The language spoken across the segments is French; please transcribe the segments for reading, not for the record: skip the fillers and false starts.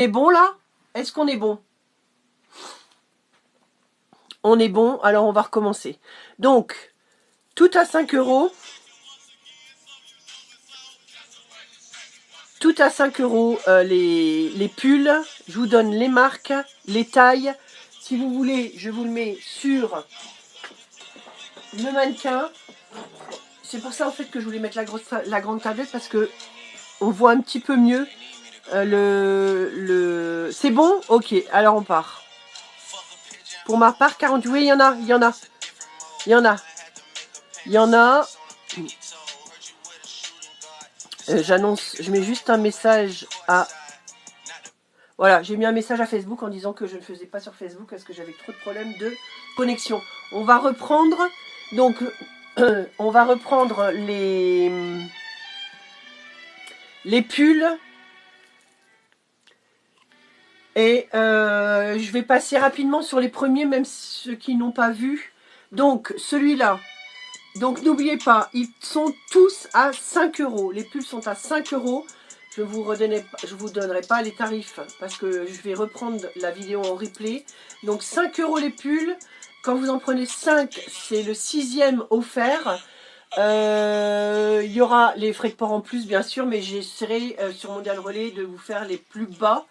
est bon là? Est-ce qu'on est bon? On est bon, alors on va recommencer. Donc, tout à 5 euros. Tout à 5 euros les pulls. Je vous donne les marques, les tailles. Si vous voulez, je vous le mets sur le mannequin. C'est pour ça en fait que je voulais mettre la grande tablette parce que on voit un petit peu mieux C'est bon? Ok, alors on part. Pour ma part, 48. Oui, il y en a, il y en a. Il y en a. Il y en a. J'annonce, je mets juste un message à... Voilà, j'ai mis un message à Facebook en disant que je ne faisais pas sur Facebook parce que j'avais trop de problèmes de connexion. On va reprendre, donc, on va reprendre les pulls. Et je vais passer rapidement sur les premiers, même ceux qui n'ont pas vu. Donc, celui-là. Donc, n'oubliez pas, ils sont tous à 5 euros. Les pulls sont à 5 euros. Je ne vous donnerai pas les tarifs parce que je vais reprendre la vidéo en replay. Donc, 5 euros les pulls. Quand vous en prenez 5, c'est le 6e offert. Il y aura les frais de port en plus, bien sûr, mais j'essaierai sur Mondial Relais de vous faire les plus bas.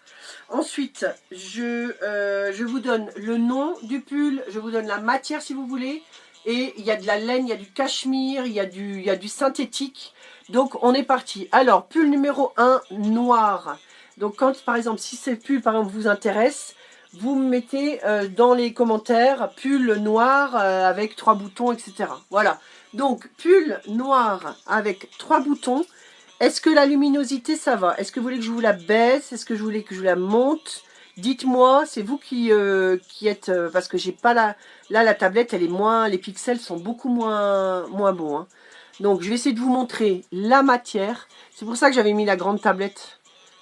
Ensuite, je vous donne le nom du pull, je vous donne la matière si vous voulez. Et il y a de la laine, il y a du cachemire, il y a du synthétique. Donc, on est parti. Alors, pull numéro 1, noir. Donc, quand, par exemple, si ce pull, par exemple, vous intéresse, vous me mettez dans les commentaires pull noir avec 3 boutons, etc. Voilà. Donc, pull noir avec 3 boutons. Est-ce que la luminosité, ça va? Est-ce que vous voulez que je vous la baisse? Est-ce que je voulais que je la monte? Dites-moi, c'est vous qui êtes... parce que j'ai pas la... Là, la tablette, elle est moins... Les pixels sont beaucoup moins bons. Hein. Donc, je vais essayer de vous montrer la matière. C'est pour ça que j'avais mis la grande tablette.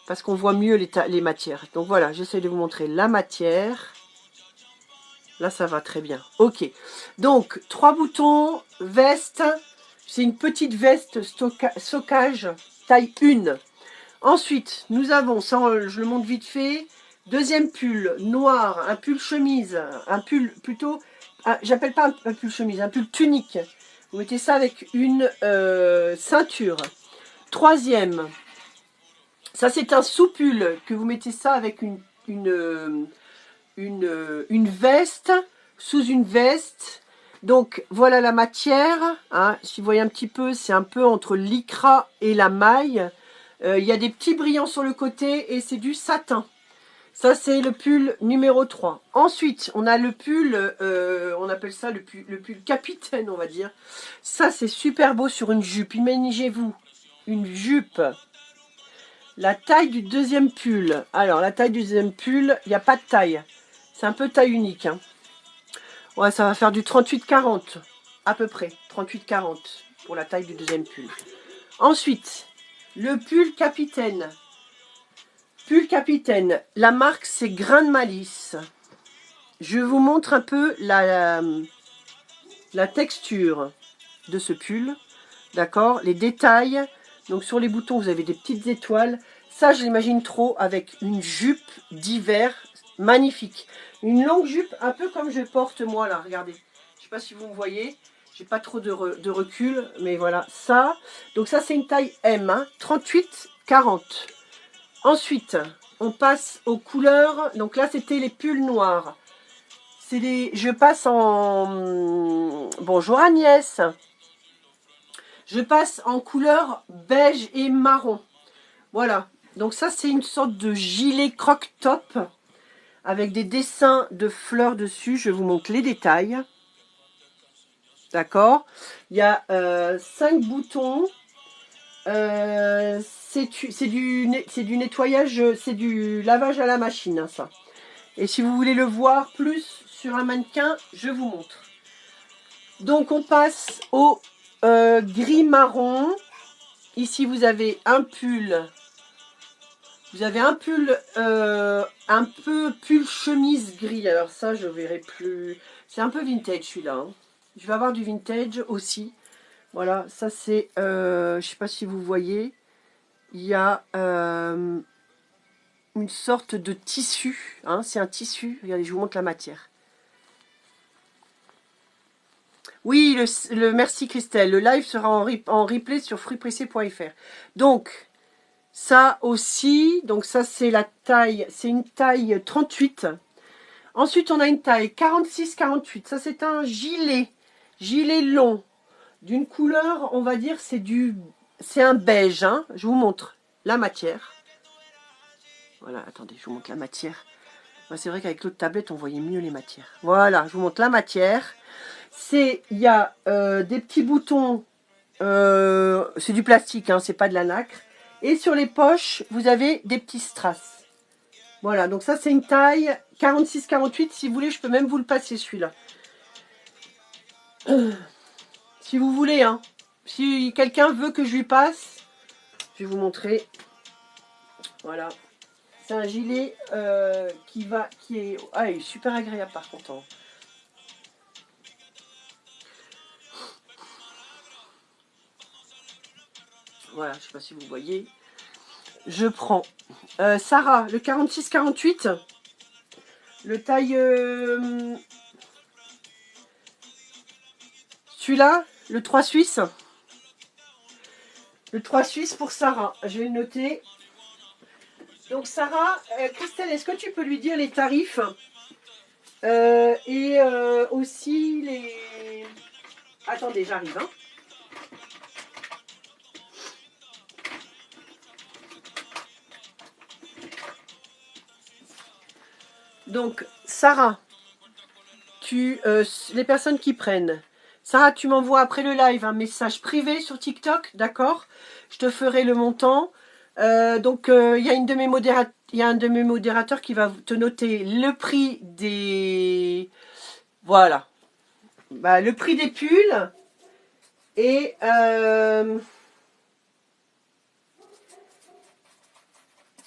Parce qu'on voit mieux les matières. Donc, voilà, j'essaie de vous montrer la matière. Là, ça va très bien. Ok. Donc, 3 boutons, veste... C'est une petite veste stockage taille 1. Ensuite, nous avons, ça je le montre vite fait, deuxième pull noir, un pull chemise, un pull plutôt, j'appelle pas un pull chemise, un pull tunique. Vous mettez ça avec une ceinture. Troisième, ça c'est un sous-pull que vous mettez ça avec une veste, sous une veste. Donc voilà la matière, hein. Si vous voyez un petit peu, c'est un peu entre lycra et la maille. Il y a des petits brillants sur le côté et c'est du satin. Ça c'est le pull numéro 3. Ensuite, on a le pull, on appelle ça le pull capitaine, on va dire. Ça c'est super beau sur une jupe. Imaginez-vous une jupe. La taille du deuxième pull. Alors la taille du deuxième pull, il n'y a pas de taille. C'est un peu taille unique. Hein. Ouais, ça va faire du 38-40, à peu près. 38-40 pour la taille du deuxième pull. Ensuite, le pull capitaine. Pull capitaine. La marque, c'est Grain de Malice. Je vous montre un peu la texture de ce pull. D'accord? Les détails. Donc, sur les boutons, vous avez des petites étoiles. Ça, je l'imagine trop avec une jupe d'hiver magnifique. Une longue jupe, un peu comme je porte moi là, regardez. Je ne sais pas si vous me voyez. J'ai pas trop de recul, mais voilà, ça. Donc ça, c'est une taille M, hein, 38-40. Ensuite, on passe aux couleurs. Donc là, c'était les pulls noirs. Je passe en... Bonjour Agnès. Je passe en couleur beige et marron. Voilà. Donc ça, c'est une sorte de gilet croc-top avec des dessins de fleurs dessus. Je vous montre les détails. D'accord. Il y a 5 boutons. C'est du nettoyage, c'est du lavage à la machine, hein, ça. Et si vous voulez le voir plus sur un mannequin, je vous montre. Donc on passe au gris marron. Ici vous avez un pull. Vous avez un pull un peu pull chemise gris. Alors ça je verrai plus. C'est un peu vintage celui-là. Hein. Je vais avoir du vintage aussi. Voilà, ça c'est, je sais pas si vous voyez, il y a une sorte de tissu. Hein, c'est un tissu. Regardez, je vous montre la matière. Oui, merci Christelle. Le live sera en replay sur fruitspressés.fr. Donc, ça aussi. Donc ça, c'est la taille. C'est une taille 38. Ensuite, on a une taille 46-48. Ça, c'est un gilet. Gilet long. D'une couleur, on va dire, c'est un beige. Hein. Je vous montre la matière. Voilà, attendez, je vous montre la matière. C'est vrai qu'avec l'autre tablette, on voyait mieux les matières. Voilà, je vous montre la matière. Il y a des petits boutons. C'est du plastique, hein, c'est pas de la nacre. Et sur les poches, vous avez des petits strass. Voilà, donc ça, c'est une taille 46-48. Si vous voulez, je peux même vous le passer, celui-là. Si vous voulez, hein. Si quelqu'un veut que je lui passe, je vais vous montrer. Voilà. C'est un gilet qui est... Ah, il est super agréable par contre. Hein. Voilà, je ne sais pas si vous voyez. Je prends Sarah, le 46-48. Le taille... celui-là, le 3 suisse. Le 3 suisse pour Sarah. Je vais le noter. Donc Sarah, Christelle, est-ce que tu peux lui dire les tarifs et aussi les... Attendez, j'arrive. Hein. Donc Sarah, les personnes qui prennent... Sarah, tu m'envoies après le live un message privé sur TikTok, d'accord? Je te ferai le montant. Donc, il y a un de mes modérateurs qui va te noter le prix des... Voilà. Bah, le prix des pulls. Et...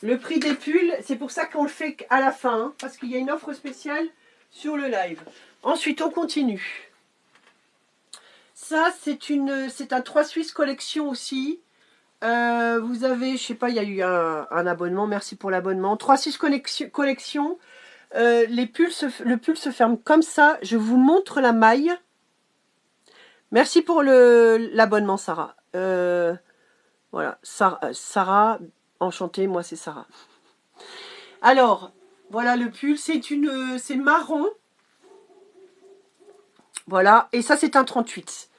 le prix des pulls, c'est pour ça qu'on le fait à la fin. Hein, parce qu'il y a une offre spéciale sur le live. Ensuite, on continue. Ça, c'est un 3 Suisse collection aussi. Vous avez, je sais pas, il y a eu un abonnement. Merci pour l'abonnement. 3 Suisse collection. Le pull se ferme comme ça. Je vous montre la maille. Merci pour l'abonnement, Sarah. Voilà, Sarah, enchantée, moi c'est Sarah. Alors, voilà le pull. C'est marron. Voilà, et ça c'est un 38.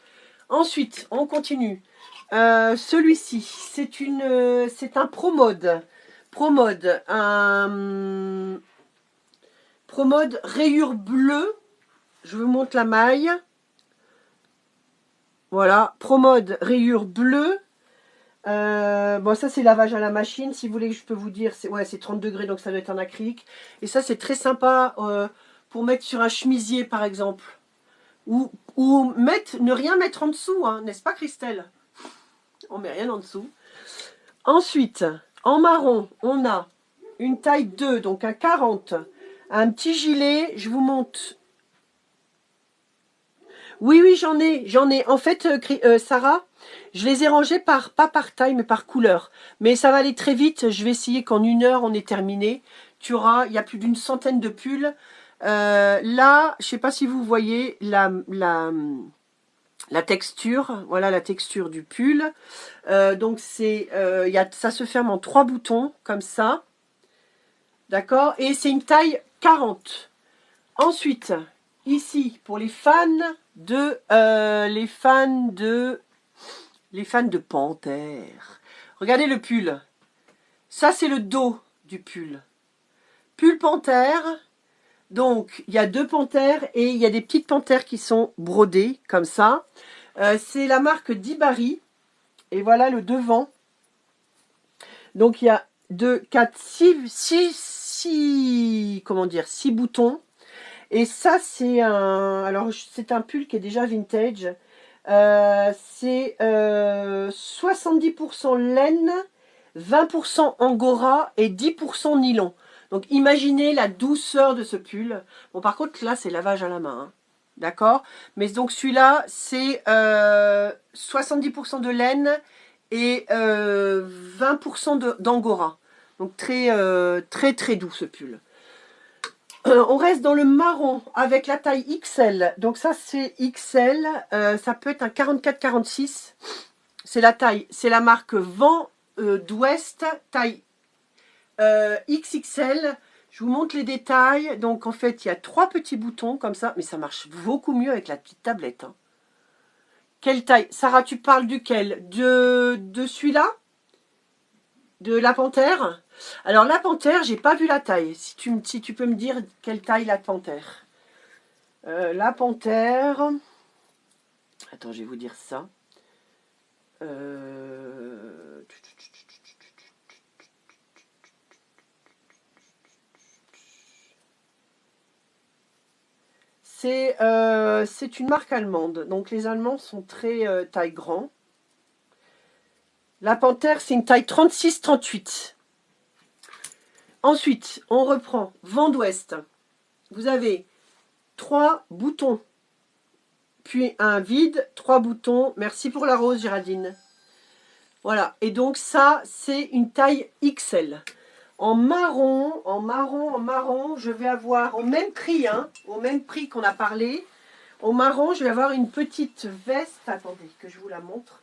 Ensuite, on continue. Celui-ci, c'est un ProMode. ProMode, un ProMode rayure bleue. Je vous montre la maille. Voilà, ProMode rayure bleue. Bon, ça c'est lavage à la machine. Si vous voulez, je peux vous dire, c'est 30 degrés, donc ça doit être en acrylique. Et ça, c'est très sympa pour mettre sur un chemisier, par exemple. Ou ne rien mettre en dessous, hein, n'est-ce pas Christelle? On met rien en dessous. Ensuite, en marron, on a une taille 2, donc un 40. Un petit gilet, je vous montre. Oui, j'en ai. En fait, Sarah, je les ai rangés pas par taille, mais par couleur. Mais ça va aller très vite. Je vais essayer qu'en 1 heure, on ait terminé. Il y a plus d'une centaine de pulls. Là, je ne sais pas si vous voyez la texture. Voilà la texture du pull. Donc, ça se ferme en 3 boutons, comme ça. D'accord? Et c'est une taille 40. Ensuite, ici, pour les fans de panthère. Regardez le pull. Ça, c'est le dos du pull. Pull panthère. Donc, il y a 2 panthères et il y a des petites panthères qui sont brodées, comme ça. C'est la marque Dibari. Et voilà le devant. Donc, il y a 2, 4, 6 boutons. Et ça, c'est un pull qui est déjà vintage. C'est 70% laine, 20% angora et 10% nylon. Donc, imaginez la douceur de ce pull. Bon, par contre, là, c'est lavage à la main. Hein. D'accord? Mais donc, celui-là, c'est 70% de laine et 20% d'angora. Donc très très doux ce pull. On reste dans le marron avec la taille XL. Donc ça c'est XL. Ça peut être un 44-46. C'est la taille. C'est la marque Vent d'Ouest. Taille XXL. Je vous montre les détails. Donc en fait il y a 3 petits boutons comme ça. Mais ça marche beaucoup mieux avec la petite tablette. Hein. Quelle taille? Sarah, tu parles duquel? De celui-là? De la panthère? Alors la panthère, j'ai pas vu la taille. Si tu peux me dire quelle taille la panthère. La panthère... Attends, je vais vous dire ça. C'est une marque allemande. Donc les Allemands sont très taille grand. La panthère, c'est une taille 36-38. Ensuite, on reprend Vent d'Ouest. Vous avez 3 boutons. Puis un vide, 3 boutons. Merci pour la rose, Géraldine. Voilà. Et donc ça, c'est une taille XL. En marron, je vais avoir au même prix, hein, au même prix qu'on a parlé. Au marron, je vais avoir une petite veste. Attendez, que je vous la montre.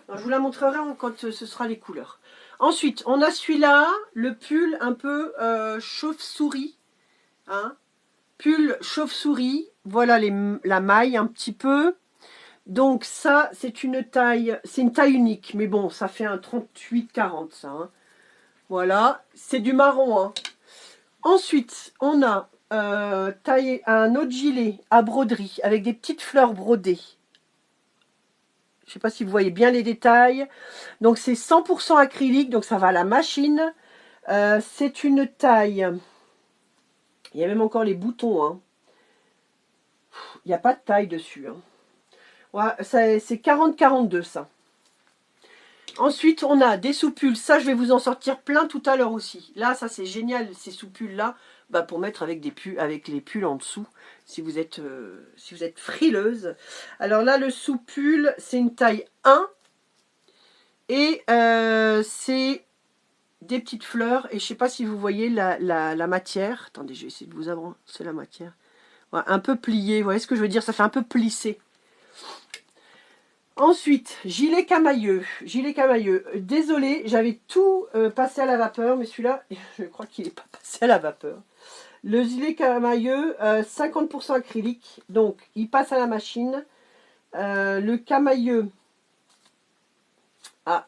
Non, je vous la montrerai quand ce sera les couleurs. Ensuite, on a celui-là, le pull un peu chauve-souris. Hein, pull chauve-souris. Voilà la maille un petit peu. Donc ça, c'est une taille unique. Mais bon, ça fait un 38-40 ça. Hein. Voilà, c'est du marron. Hein. Ensuite, on a taillé un autre gilet à broderie avec des petites fleurs brodées. Je ne sais pas si vous voyez bien les détails. Donc c'est 100% acrylique, donc ça va à la machine. C'est une taille... Il y a même encore les boutons. Hein. Il n'y a pas de taille dessus. Hein. Ouais, c'est 40-42 ça. Ensuite, on a des soupules. Ça, je vais vous en sortir plein tout à l'heure aussi. Là, ça, c'est génial, ces soupules-là, bah, pour mettre avec les pulls en dessous, si vous êtes frileuse. Alors là, le soupule, c'est une taille 1. Et c'est des petites fleurs. Et je ne sais pas si vous voyez la matière. Attendez, je vais essayer de vous avancer la matière. Ouais, un peu plié. Vous voyez ce que je veux dire? Ça fait un peu plissé. Ensuite, gilet camailleux. Gilet camailleux. Désolé, j'avais tout passé à la vapeur, mais celui-là, je crois qu'il n'est pas passé à la vapeur. Le gilet camailleux, 50% acrylique, donc il passe à la machine. Le camailleux. Ah,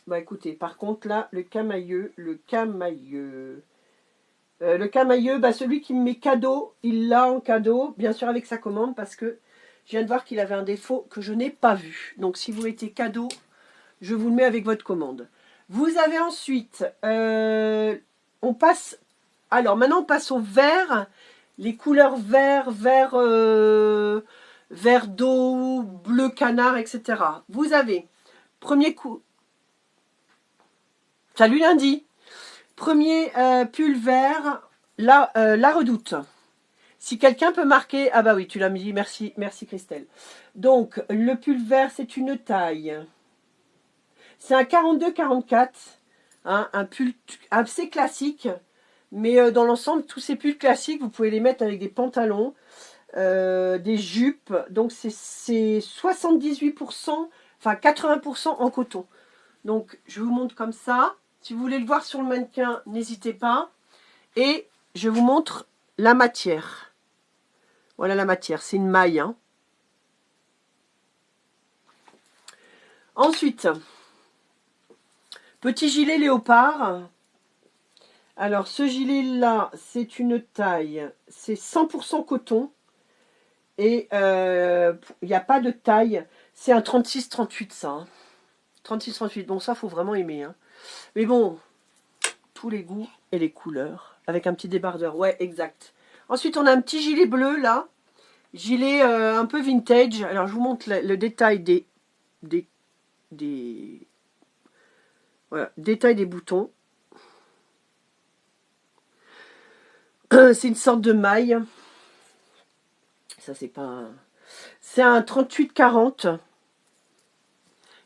bah écoutez, par contre là, le camailleux, bah celui qui me met cadeau, il l'a en cadeau, bien sûr avec sa commande, parce que je viens de voir qu'il avait un défaut que je n'ai pas vu. Donc si vous mettez cadeau, je vous le mets avec votre commande. Vous avez ensuite, on passe, alors maintenant on passe au vert, les couleurs vert, vert d'eau, bleu canard, etc. Vous avez, premier coup, salut lundi, premier pull vert, la redoute. Si quelqu'un peut marquer... Ah bah oui, tu l'as mis, merci, merci Christelle. Donc, le pull vert, c'est une taille. C'est un 42-44. Hein, un pull assez classique. Mais dans l'ensemble, tous ces pulls classiques, vous pouvez les mettre avec des pantalons, des jupes. Donc, c'est 78%, enfin 80% en coton. Donc, je vous montre comme ça. Si vous voulez le voir sur le mannequin, n'hésitez pas. Et je vous montre la matière. Voilà la matière, c'est une maille. Hein. Ensuite, petit gilet léopard. Alors, ce gilet-là, c'est une taille, c'est 100% coton. Et il n'y a pas de taille. C'est un 36-38, ça. Hein. 36-38, bon, ça, faut vraiment aimer. Hein. Mais bon, tous les goûts et les couleurs. Avec un petit débardeur, ouais, exact. Ensuite, on a un petit gilet bleu, là. Gilet un peu vintage. Alors, je vous montre le détail voilà, détail des boutons. C'est une sorte de maille. Ça, c'est pas un... C'est un 38-40.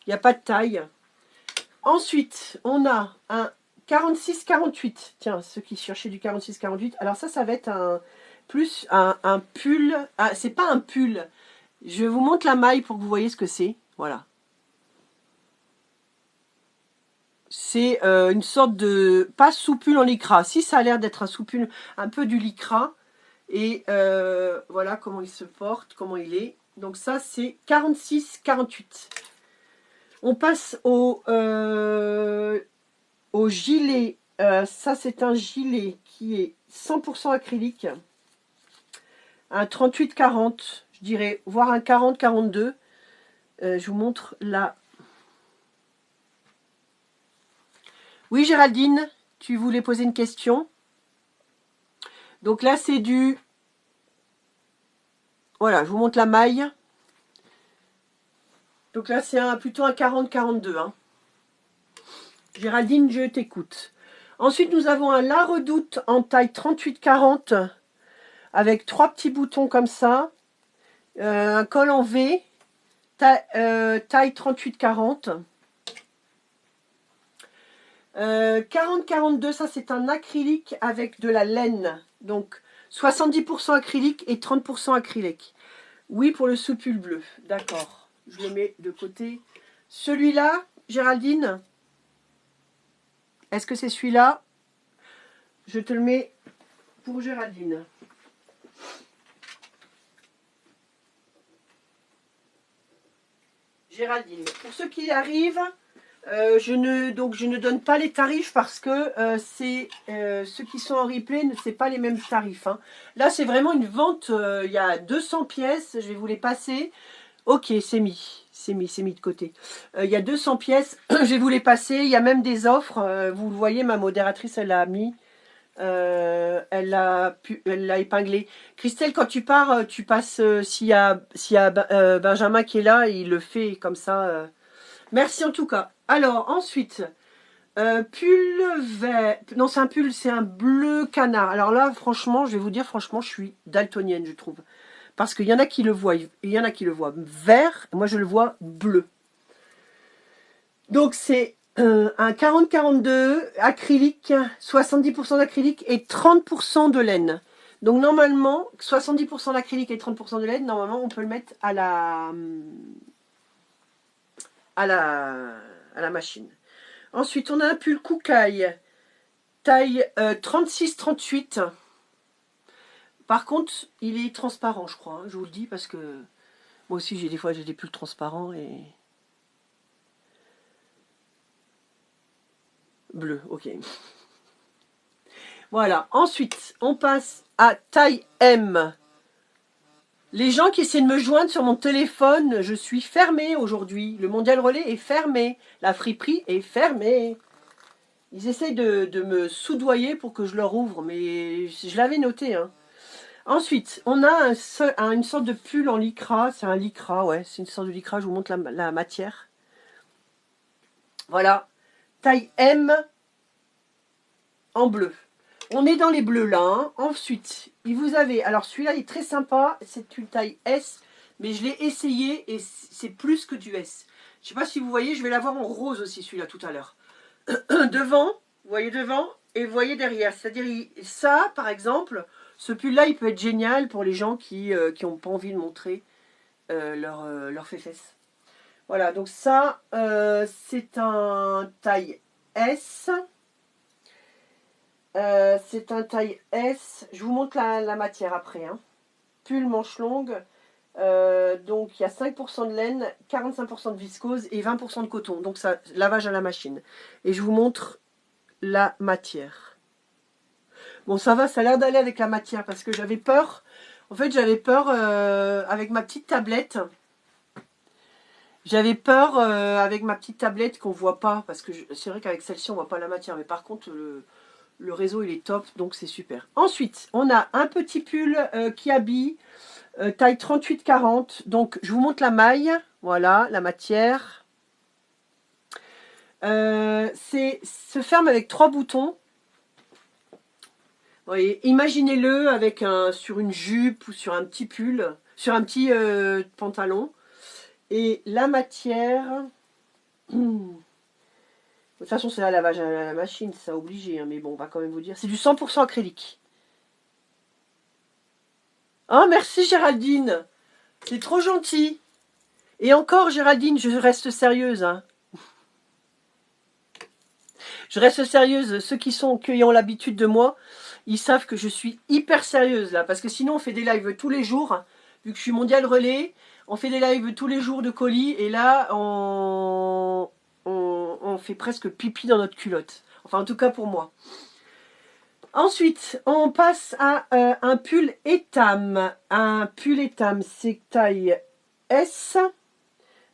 Il n'y a pas de taille. Ensuite, on a un 46-48. Tiens, ceux qui cherchaient du 46-48. Alors ça va être un pull. Ah, c'est pas un pull. Je vous montre la maille pour que vous voyez ce que c'est. Voilà. C'est une sorte de... Pas sous-pull en lycra. Si, ça a l'air d'être un sous-pull, un peu du lycra. Et voilà comment il se porte, comment il est. Donc ça, c'est 46-48. On passe au gilet. Ça, c'est un gilet qui est 100% acrylique. Un 38-40, je dirais, voire un 40-42. Je vous montre là. Oui, Géraldine, tu voulais poser une question. Donc là, c'est du... Voilà, je vous montre la maille. Donc là, c'est plutôt un 40-42. Hein. Géraldine, je t'écoute. Ensuite, nous avons un La Redoute en taille 38-40 avec 3 petits boutons comme ça. Un col en V, taille 38-40. 40-42, ça c'est un acrylique avec de la laine. Donc 70% acrylique et 30% acrylique. Oui, pour le soupul bleu. D'accord. Je le mets de côté. Celui-là, Géraldine, est-ce que c'est celui-là? Je te le mets pour Géraldine. Géraldine. Pour ceux qui arrivent, je ne donne pas les tarifs parce que ceux qui sont en replay, ce n'est pas les mêmes tarifs. Hein. Là, c'est vraiment une vente. Il y a 200 pièces. Je vais vous les passer. Ok, c'est mis. C'est mis de côté. Il y a 200 pièces. Je vais vous les passer. Il y a même des offres. Vous le voyez, ma modératrice, elle l'a mis. Elle l'a épinglé. Christelle, quand tu pars, tu passes. S'il y a Benjamin qui est là, il le fait comme ça. Merci en tout cas. Alors, ensuite, pull vert. Non, c'est un pull, c'est un bleu canard. Alors là, franchement, je vais vous dire, franchement, je suis daltonienne, je trouve. Parce qu'il y en a qui le voient, il y en a qui le voient vert, moi je le vois bleu. Donc c'est un 40-42 acrylique, 70% d'acrylique et 30% de laine. Donc normalement, 70% d'acrylique et 30% de laine, normalement on peut le mettre à la machine. Ensuite, on a un pull Koukaï, taille 36-38. Par contre, il est transparent, je crois. Hein, je vous le dis parce que moi aussi, des fois, j'ai des pulls transparents et bleu. Ok. Voilà. Ensuite, on passe à taille M. Les gens qui essaient de me joindre sur mon téléphone, je suis fermée aujourd'hui. Le Mondial Relais est fermé. La friperie est fermée. Ils essayent de me soudoyer pour que je leur ouvre, mais je l'avais noté. Hein. Ensuite, on a une sorte de pull en lycra. C'est un lycra, ouais, c'est une sorte de lycra. Je vous montre la matière. Voilà. Taille M en bleu. On est dans les bleus là. Hein. Ensuite, vous avez... Alors celui-là est très sympa. C'est une taille S. Mais je l'ai essayé et c'est plus que du S. Je ne sais pas si vous voyez, je vais l'avoir en rose aussi celui-là tout à l'heure. Devant, vous voyez devant et vous voyez derrière. C'est-à-dire ça, par exemple, ce pull-là, il peut être génial pour les gens qui n'ont pas envie de montrer leur fesses. Voilà, donc ça, c'est un taille S. C'est un taille S. Je vous montre la matière après. Hein. Pull manche longue. Donc il y a 5% de laine, 45% de viscose et 20% de coton. Donc ça, lavage à la machine. Et je vous montre la matière. Bon, ça va, ça a l'air d'aller avec la matière parce que j'avais peur. En fait, j'avais peur avec ma petite tablette. J'avais peur avec ma petite tablette qu'on voit pas. Parce que c'est vrai qu'avec celle-ci, on voit pas la matière. Mais par contre, le réseau, il est top. Donc, c'est super. Ensuite, on a un petit pull qui habille. Taille 38-40. Donc, je vous montre la maille. Voilà, la matière. Se ferme avec 3 boutons. Vous voyez, imaginez-le avec sur une jupe ou sur un petit pull, sur un petit pantalon. Et la matière, De toute façon, c'est un lavage à la machine, ça obligé, hein, mais bon, on va quand même vous dire. C'est du 100% acrylique. Oh, merci Géraldine. C'est trop gentil. Et encore, Géraldine, je reste sérieuse. Hein. Je reste sérieuse. Ceux qui ont l'habitude de moi, ils savent que je suis hyper sérieuse là. Parce que sinon, on fait des lives tous les jours. Vu que je suis mondial relais, on fait des lives tous les jours de colis. Et là, on fait presque pipi dans notre culotte. Enfin, en tout cas pour moi. Ensuite, on passe à un pull Etam. Un pull Etam, c'est taille S.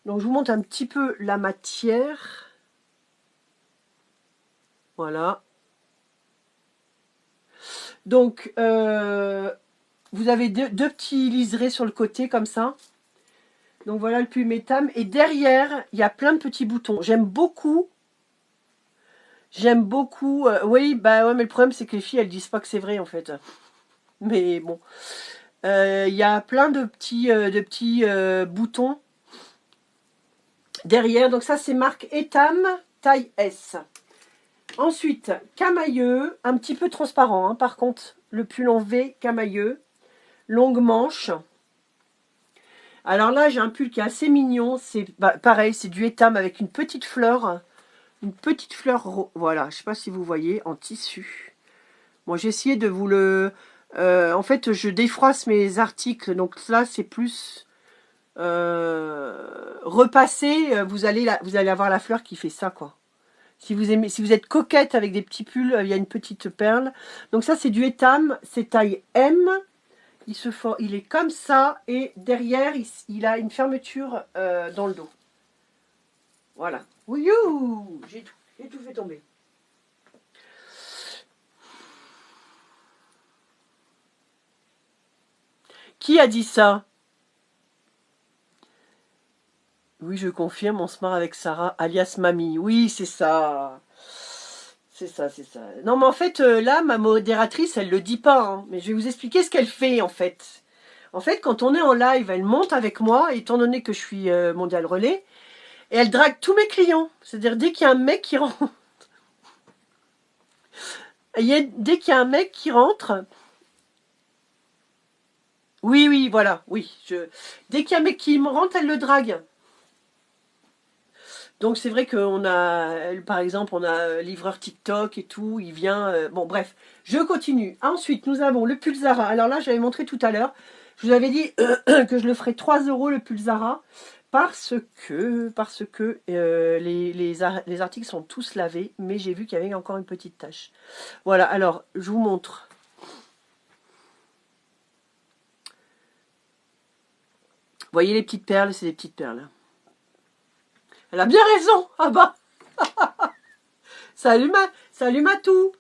Donc, je vous montre un petit peu la matière. Voilà. Donc, vous avez deux petits liserés sur le côté, comme ça. Donc, voilà le pull Etam. Et derrière, il y a plein de petits boutons. J'aime beaucoup. Oui, bah ouais, mais le problème, c'est que les filles, elles disent pas que c'est vrai, en fait. Mais bon. Il y a plein de petits boutons derrière. Donc ça, c'est marque Etam, taille S. Ensuite, camailleux, un petit peu transparent. Hein, par contre, le pull en V, camailleux, longue manche. Alors là, j'ai un pull qui est assez mignon. C'est pareil, c'est du Etam avec une petite fleur. Une petite fleur, voilà, je sais pas si vous voyez, en tissu. Bon, j'ai essayé de vous le... en fait, je défroisse mes articles. Donc là, c'est plus... repasser, vous allez avoir la fleur qui fait ça, quoi. Si vous aimez, si vous êtes coquette avec des petits pulls, il y a une petite perle. Donc ça, c'est du Etam, c'est taille M. Il est comme ça et derrière, il a une fermeture dans le dos. Voilà. Ouiou, j'ai tout fait tomber. Qui a dit ça? Oui, je confirme, on se marre avec Sarah, alias Mamie. Oui, c'est ça. C'est ça, c'est ça. Non, mais en fait, là, ma modératrice, elle le dit pas. Hein, mais je vais vous expliquer ce qu'elle fait, en fait. En fait, quand on est en live, elle monte avec moi, étant donné que je suis mondial relais, et elle drague tous mes clients. C'est-à-dire, dès qu'il y a un mec qui rentre... Dès qu'il y a un mec qui rentre... Oui, oui, voilà, oui. Dès qu'il y a un mec qui me rentre, elle le drague. Donc c'est vrai qu'on a, par exemple, on a livreur TikTok et tout, il vient... bon bref, je continue. Ensuite, nous avons le pull Zara. Alors là, j'avais montré tout à l'heure. Je vous avais dit que je le ferais 3 € le pull Zara parce que les articles sont tous lavés, mais j'ai vu qu'il y avait encore une petite tache. Voilà, alors je vous montre. Vous voyez les petites perles, c'est des petites perles. Elle a bien raison. Ah bah salut Matou.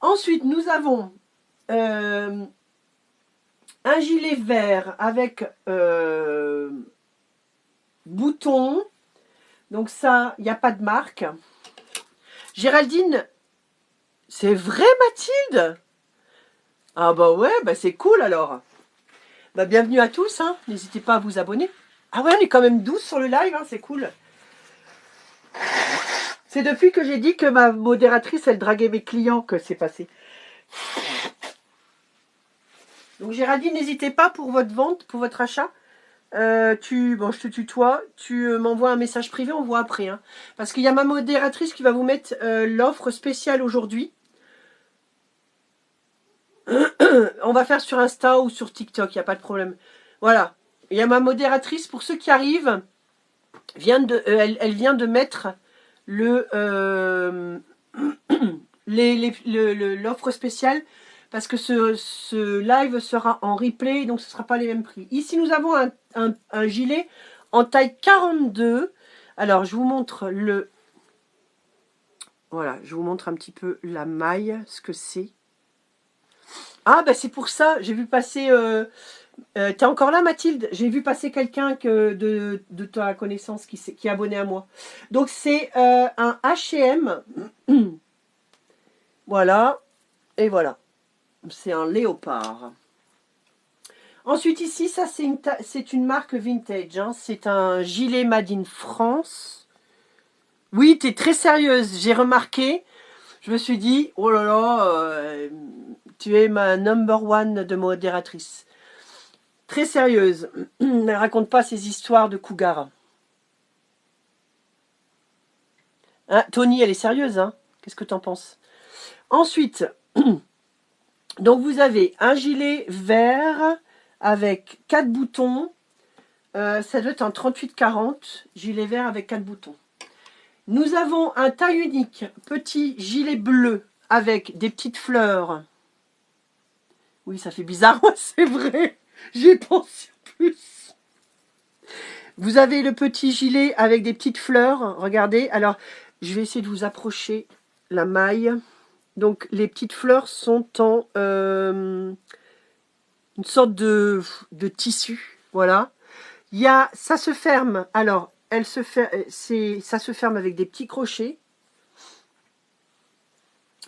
Ensuite, nous avons un gilet vert avec bouton. Donc ça, il n'y a pas de marque. Géraldine, c'est vrai Mathilde? Ah bah ouais, bah c'est cool alors. Bah bienvenue à tous, hein. N'hésitez pas à vous abonner. Ah ouais, on est quand même 12 sur le live, hein. C'est cool. C'est depuis que j'ai dit que ma modératrice, elle draguait mes clients que c'est passé. Donc Géraldine, n'hésitez pas pour votre vente, pour votre achat. Bon, je te tutoie, tu m'envoies un message privé, on voit après. Hein. Parce qu'il y a ma modératrice qui va vous mettre l'offre spéciale aujourd'hui. On va faire sur Insta ou sur TikTok, il n'y a pas de problème. Voilà. Il y a ma modératrice, pour ceux qui arrivent, elle vient de mettre l'offre spéciale parce que ce live sera en replay, donc ce ne sera pas les mêmes prix. Ici, nous avons un gilet en taille 42. Alors, je vous montre voilà, je vous montre un petit peu la maille, ce que c'est. Ah, bah c'est pour ça, j'ai vu passer... t'es encore là, Mathilde? J'ai vu passer quelqu'un de ta connaissance qui est abonné à moi. Donc, c'est un H&M. Voilà. Et voilà. C'est un léopard. Ensuite, ici, ça, c'est une marque vintage. Hein. C'est un gilet Made in France. Oui, tu es très sérieuse. J'ai remarqué. Je me suis dit, oh là là, tu es ma number one de modératrice. Très sérieuse. Elle raconte pas ces histoires de cougar. Hein, Tony, elle est sérieuse, hein? Qu'est-ce que t'en penses? Ensuite, donc vous avez un gilet vert avec 4 boutons. Ça doit être un 38-40, gilet vert avec 4 boutons. Nous avons un taille unique, petit gilet bleu avec des petites fleurs. Oui, ça fait bizarre, c'est vrai. J'y ai pensé plus. Vous avez le petit gilet avec des petites fleurs. Regardez. Alors, je vais essayer de vous approcher la maille. Donc, les petites fleurs sont en une sorte de tissu. Voilà. Ça se ferme. Alors, ça se ferme avec des petits crochets.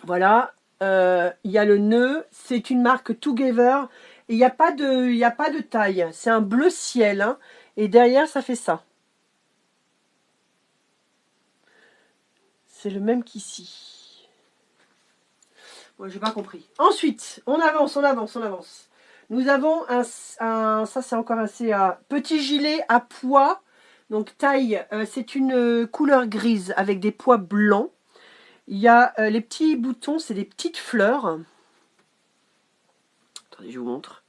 Voilà. Il y a le nœud. C'est une marque Together. Et il n'y a pas de taille. C'est un bleu ciel. Hein, et derrière, ça fait ça. C'est le même qu'ici. Moi, j'ai pas compris. Ensuite, on avance, on avance, on avance. Nous avons ça c'est encore un CA, petit gilet à pois. Donc taille, c'est une couleur grise avec des pois blancs. Il y a les petits boutons, c'est des petites fleurs. Attendez, je vous montre.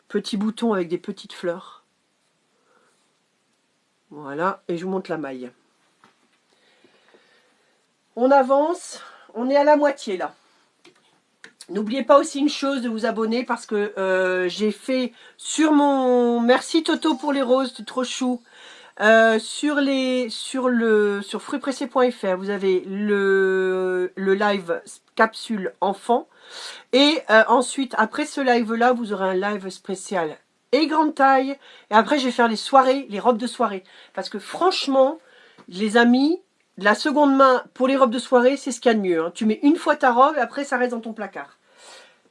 Petits boutons avec des petites fleurs. Voilà, et je vous montre la maille. On avance, on est à la moitié là. N'oubliez pas aussi une chose, de vous abonner parce que j'ai fait sur mon... Merci Toto pour les roses, c'est trop chou. Sur fruitspressés.fr, vous avez le live capsule enfant. Et ensuite, après ce live-là, vous aurez un live spécial et grande taille. Et après, je vais faire les soirées, les robes de soirée. Parce que franchement, les amis, la seconde main pour les robes de soirée, c'est ce qu'il y a de mieux. Hein. Tu mets une fois ta robe et après, ça reste dans ton placard.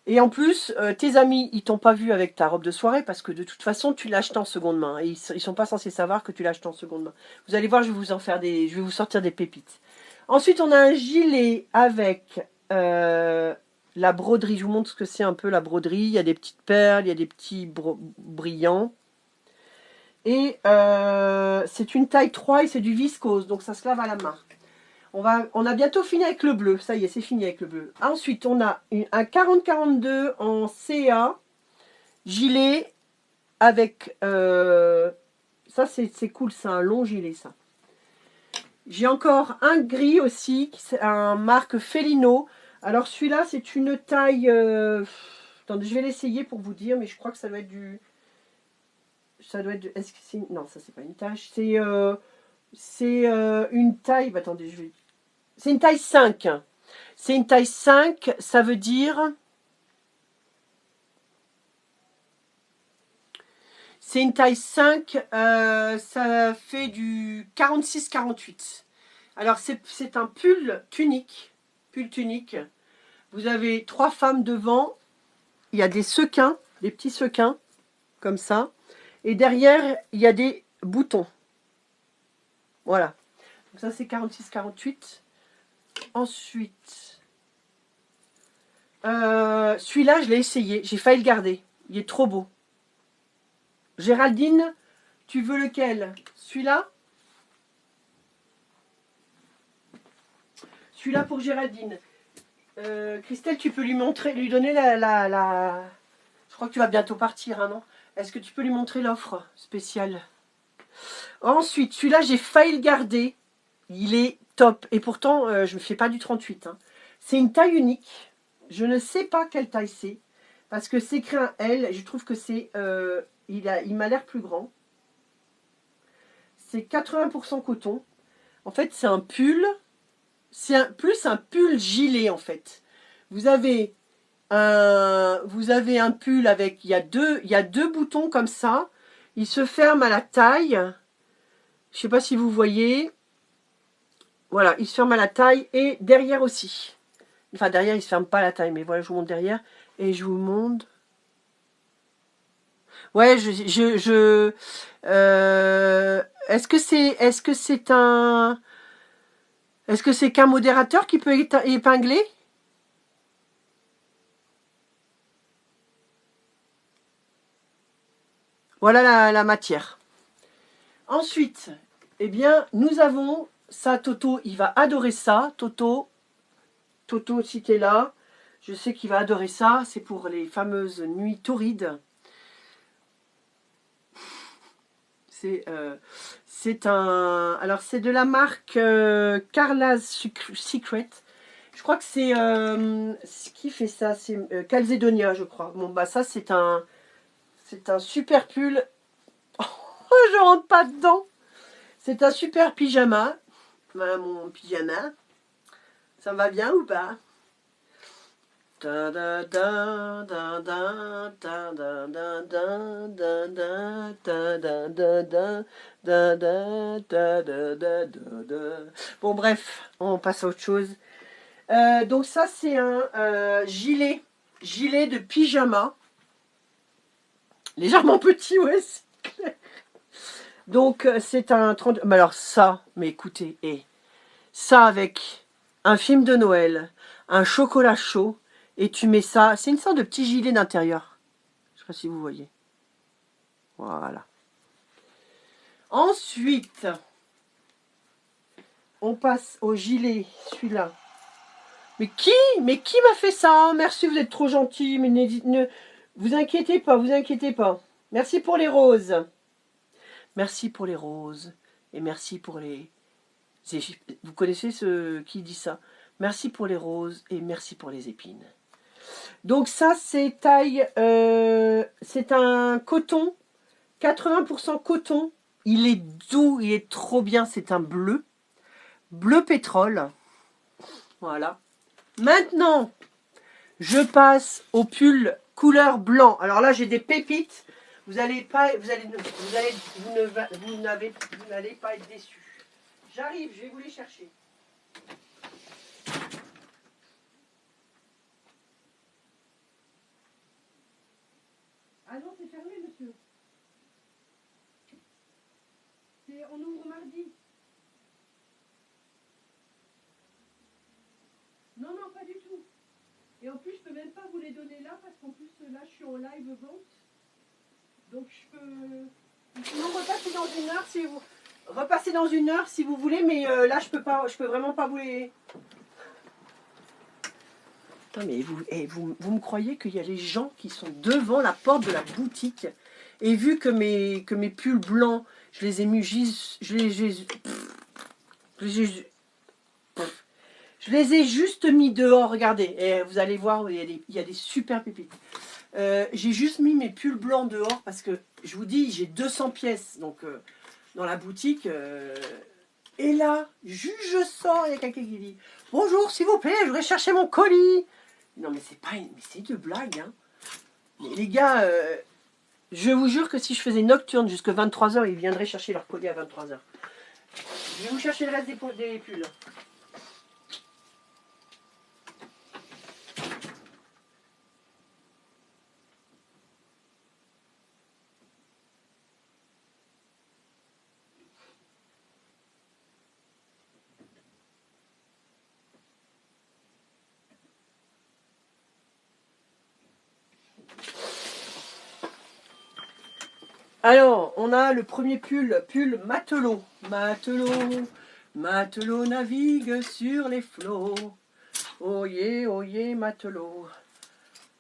Et en plus, tes amis, ils t'ont pas vu avec ta robe de soirée parce que de toute façon, tu l'as acheté en seconde main. Et ils sont pas censés savoir que tu l'as acheté en seconde main. Vous allez voir, je vais vous sortir des pépites. Ensuite, on a un gilet avec la broderie. Je vous montre ce que c'est un peu la broderie. Il y a des petites perles, il y a des petits brillants. Et c'est une taille 3 et c'est du viscose, donc ça se lave à la main. On a bientôt fini avec le bleu. Ça y est, c'est fini avec le bleu. Ensuite, on a un 40-42 en CA. Gilet avec... ça, c'est cool. C'est un long gilet, ça. J'ai encore un gris aussi. C'est un marque Felino. Alors, celui-là, c'est une taille... attendez, je vais l'essayer pour vous dire. Mais je crois que ça doit être du... Ça doit être... Est-ce que c'est... Non, ça, c'est pas une taille. C'est une taille... Bah, attendez, je vais... C'est une taille 5. C'est une taille 5, ça veut dire... C'est une taille 5, ça fait du 46-48. Alors c'est un pull tunique. Pull tunique. Vous avez 3 femmes devant. Il y a des sequins, des petits sequins, comme ça. Et derrière, il y a des boutons. Voilà. Donc ça c'est 46-48. Ensuite, celui-là, je l'ai essayé. J'ai failli le garder. Il est trop beau. Géraldine, tu veux lequel? Celui-là? Celui-là pour Géraldine. Christelle, tu peux lui montrer, lui donner la... Je crois que tu vas bientôt partir, hein, non? Est-ce que tu peux lui montrer l'offre spéciale? Ensuite, celui-là, j'ai failli le garder. Il est top. Et pourtant, je ne fais pas du 38. Hein. C'est une taille unique. Je ne sais pas quelle taille c'est. Parce que c'est écrit un L. Je trouve que c'est... il m'a l'air plus grand. C'est 80% coton. En fait, c'est un pull. C'est plus un pull gilet, en fait. Vous avez un pull avec... Il y a deux boutons comme ça. Il se ferme à la taille. Je ne sais pas si vous voyez. Voilà, il se ferme à la taille et derrière aussi. Enfin, derrière, il ne se ferme pas à la taille, mais voilà, je vous montre derrière. Et je vous montre... Ouais, est-ce que c'est un... Est-ce que c'est qu'un modérateur qui peut épingler? Voilà la matière. Ensuite, eh bien, nous avons ça, Toto, il va adorer ça. Toto, si t'es là, je sais qu'il va adorer ça. C'est pour les fameuses nuits torrides. C'est un... Alors, c'est de la marque Carla's Secret. Je crois que c'est... qui fait ça? C'est Calzedonia, je crois. Bon, bah ça, c'est un super pull. Oh, je rentre pas dedans. C'est un super pyjama. Voilà mon pyjama. Ça me va bien ou pas? Bon bref, on passe à autre chose. Donc ça c'est un gilet de pyjama. Légèrement petit, ouais, c'est clair. Donc c'est un 30... Mais alors ça, mais écoutez, ça avec un film de Noël, un chocolat chaud, et tu mets ça, c'est une sorte de petit gilet d'intérieur. Je ne sais pas si vous voyez. Voilà. Ensuite, on passe au gilet, celui-là. Mais qui m'a fait ça? Merci, vous êtes trop gentil, mais ne vous inquiétez pas, vous inquiétez pas. Merci pour les roses. Merci pour les roses. Et merci pour les... Vous connaissez ce qui dit ça? Merci pour les roses et merci pour les épines. Donc ça, c'est taille... c'est un coton, 80% coton. Il est doux, il est trop bien. C'est un bleu. Bleu pétrole. Voilà. Maintenant, je passe au pull couleur blanc. Alors là, j'ai des pépites. Vous n'allez pas être déçus. J'arrive, je vais vous les chercher. Ah non, c'est fermé, monsieur. On ouvre mardi. Non, pas du tout. Et en plus, je peux même pas vous les donner là, parce qu'en plus, là, je suis en live vente. Donc, je peux... Sinon, repasser dans une heure si vous... Repassez dans une heure si vous voulez, mais là, je peux vraiment pas vous les... Putain, mais vous me croyez qu'il y a les gens qui sont devant la porte de la boutique, et vu que mes pulls blancs, je les ai mis je les ai juste mis dehors, regardez, et vous allez voir, il y a des super pépites. J'ai juste mis mes pulls blancs dehors parce que, je vous dis, j'ai 200 pièces donc, dans la boutique. Et là, je sors, il y a quelqu'un qui dit « Bonjour, s'il vous plaît, je voudrais chercher mon colis !» Non, mais c'est de blague, hein. Mais les gars, je vous jure que si je faisais nocturne jusqu'à 23h, ils viendraient chercher leur colis à 23h. Je vais vous chercher le reste des pulls. Alors, on a le premier pull matelot. Matelot navigue sur les flots. Oyez, matelot.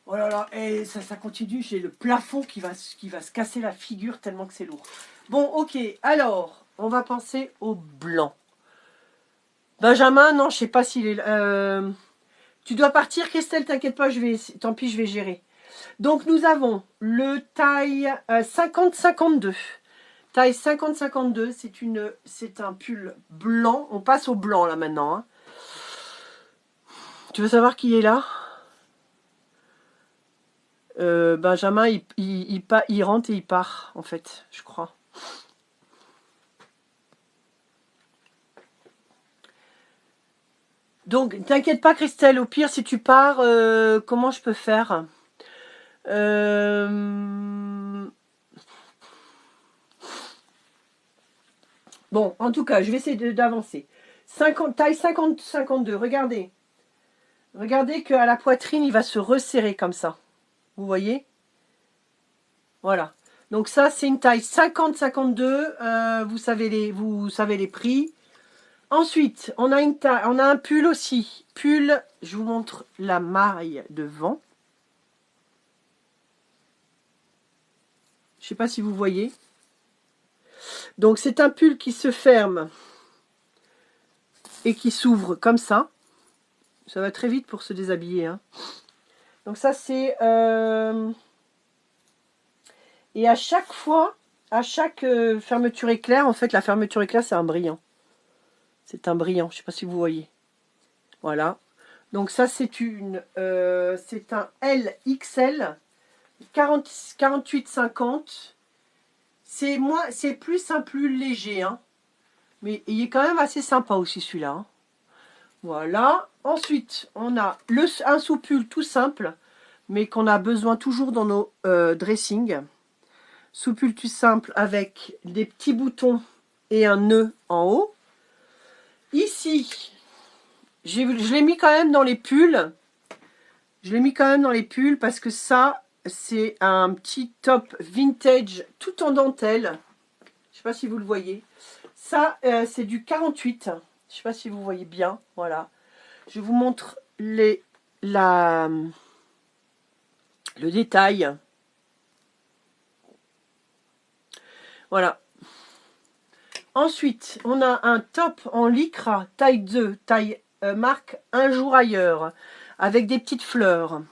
Oh là là, et ça continue, j'ai le plafond qui va se casser la figure tellement que c'est lourd. Bon, ok, alors, on va penser au blanc. Benjamin, non, je sais pas s'il est... tu dois partir, Christelle, t'inquiète pas, tant pis, je vais gérer. Donc, nous avons le taille 50-52. Taille 50-52, c'est un pull blanc. On passe au blanc, là, maintenant. Hein. Tu veux savoir qui est là? Benjamin, il rentre et il part, en fait, je crois. Donc, t'inquiète pas, Christelle, au pire, si tu pars, comment je peux faire? Bon, en tout cas, je vais essayer d'avancer. taille 50-52, regardez. Regardez qu'à la poitrine, il va se resserrer comme ça. Vous voyez? Voilà. Donc ça, c'est une taille 50-52. Vous savez les prix. Ensuite, on a un pull aussi. Pull, je vous montre la maille devant. Je ne sais pas si vous voyez. Donc c'est un pull qui se ferme et qui s'ouvre comme ça. Ça va très vite pour se déshabiller. Hein. Donc ça c'est... Et à chaque fois, à chaque fermeture éclair, en fait la fermeture éclair c'est un brillant. C'est un brillant, je ne sais pas si vous voyez. Voilà. Donc ça c'est un LXL 48-50. C'est plus un plus léger. Hein. Mais il est quand même assez sympa aussi celui-là. Hein. Voilà. Ensuite, on a un sous-pull tout simple, mais qu'on a besoin toujours dans nos dressings. Sous-pull tout simple avec des petits boutons et un nœud en haut. Ici, je l'ai mis quand même dans les pulls. Je l'ai mis quand même dans les pulls parce que ça, c'est un petit top vintage tout en dentelle. Je ne sais pas si vous le voyez. Ça, c'est du 48. Je ne sais pas si vous voyez bien. Voilà. Je vous montre le détail. Voilà. Ensuite, on a un top en lycra taille 2, taille marque Un jour ailleurs, avec des petites fleurs.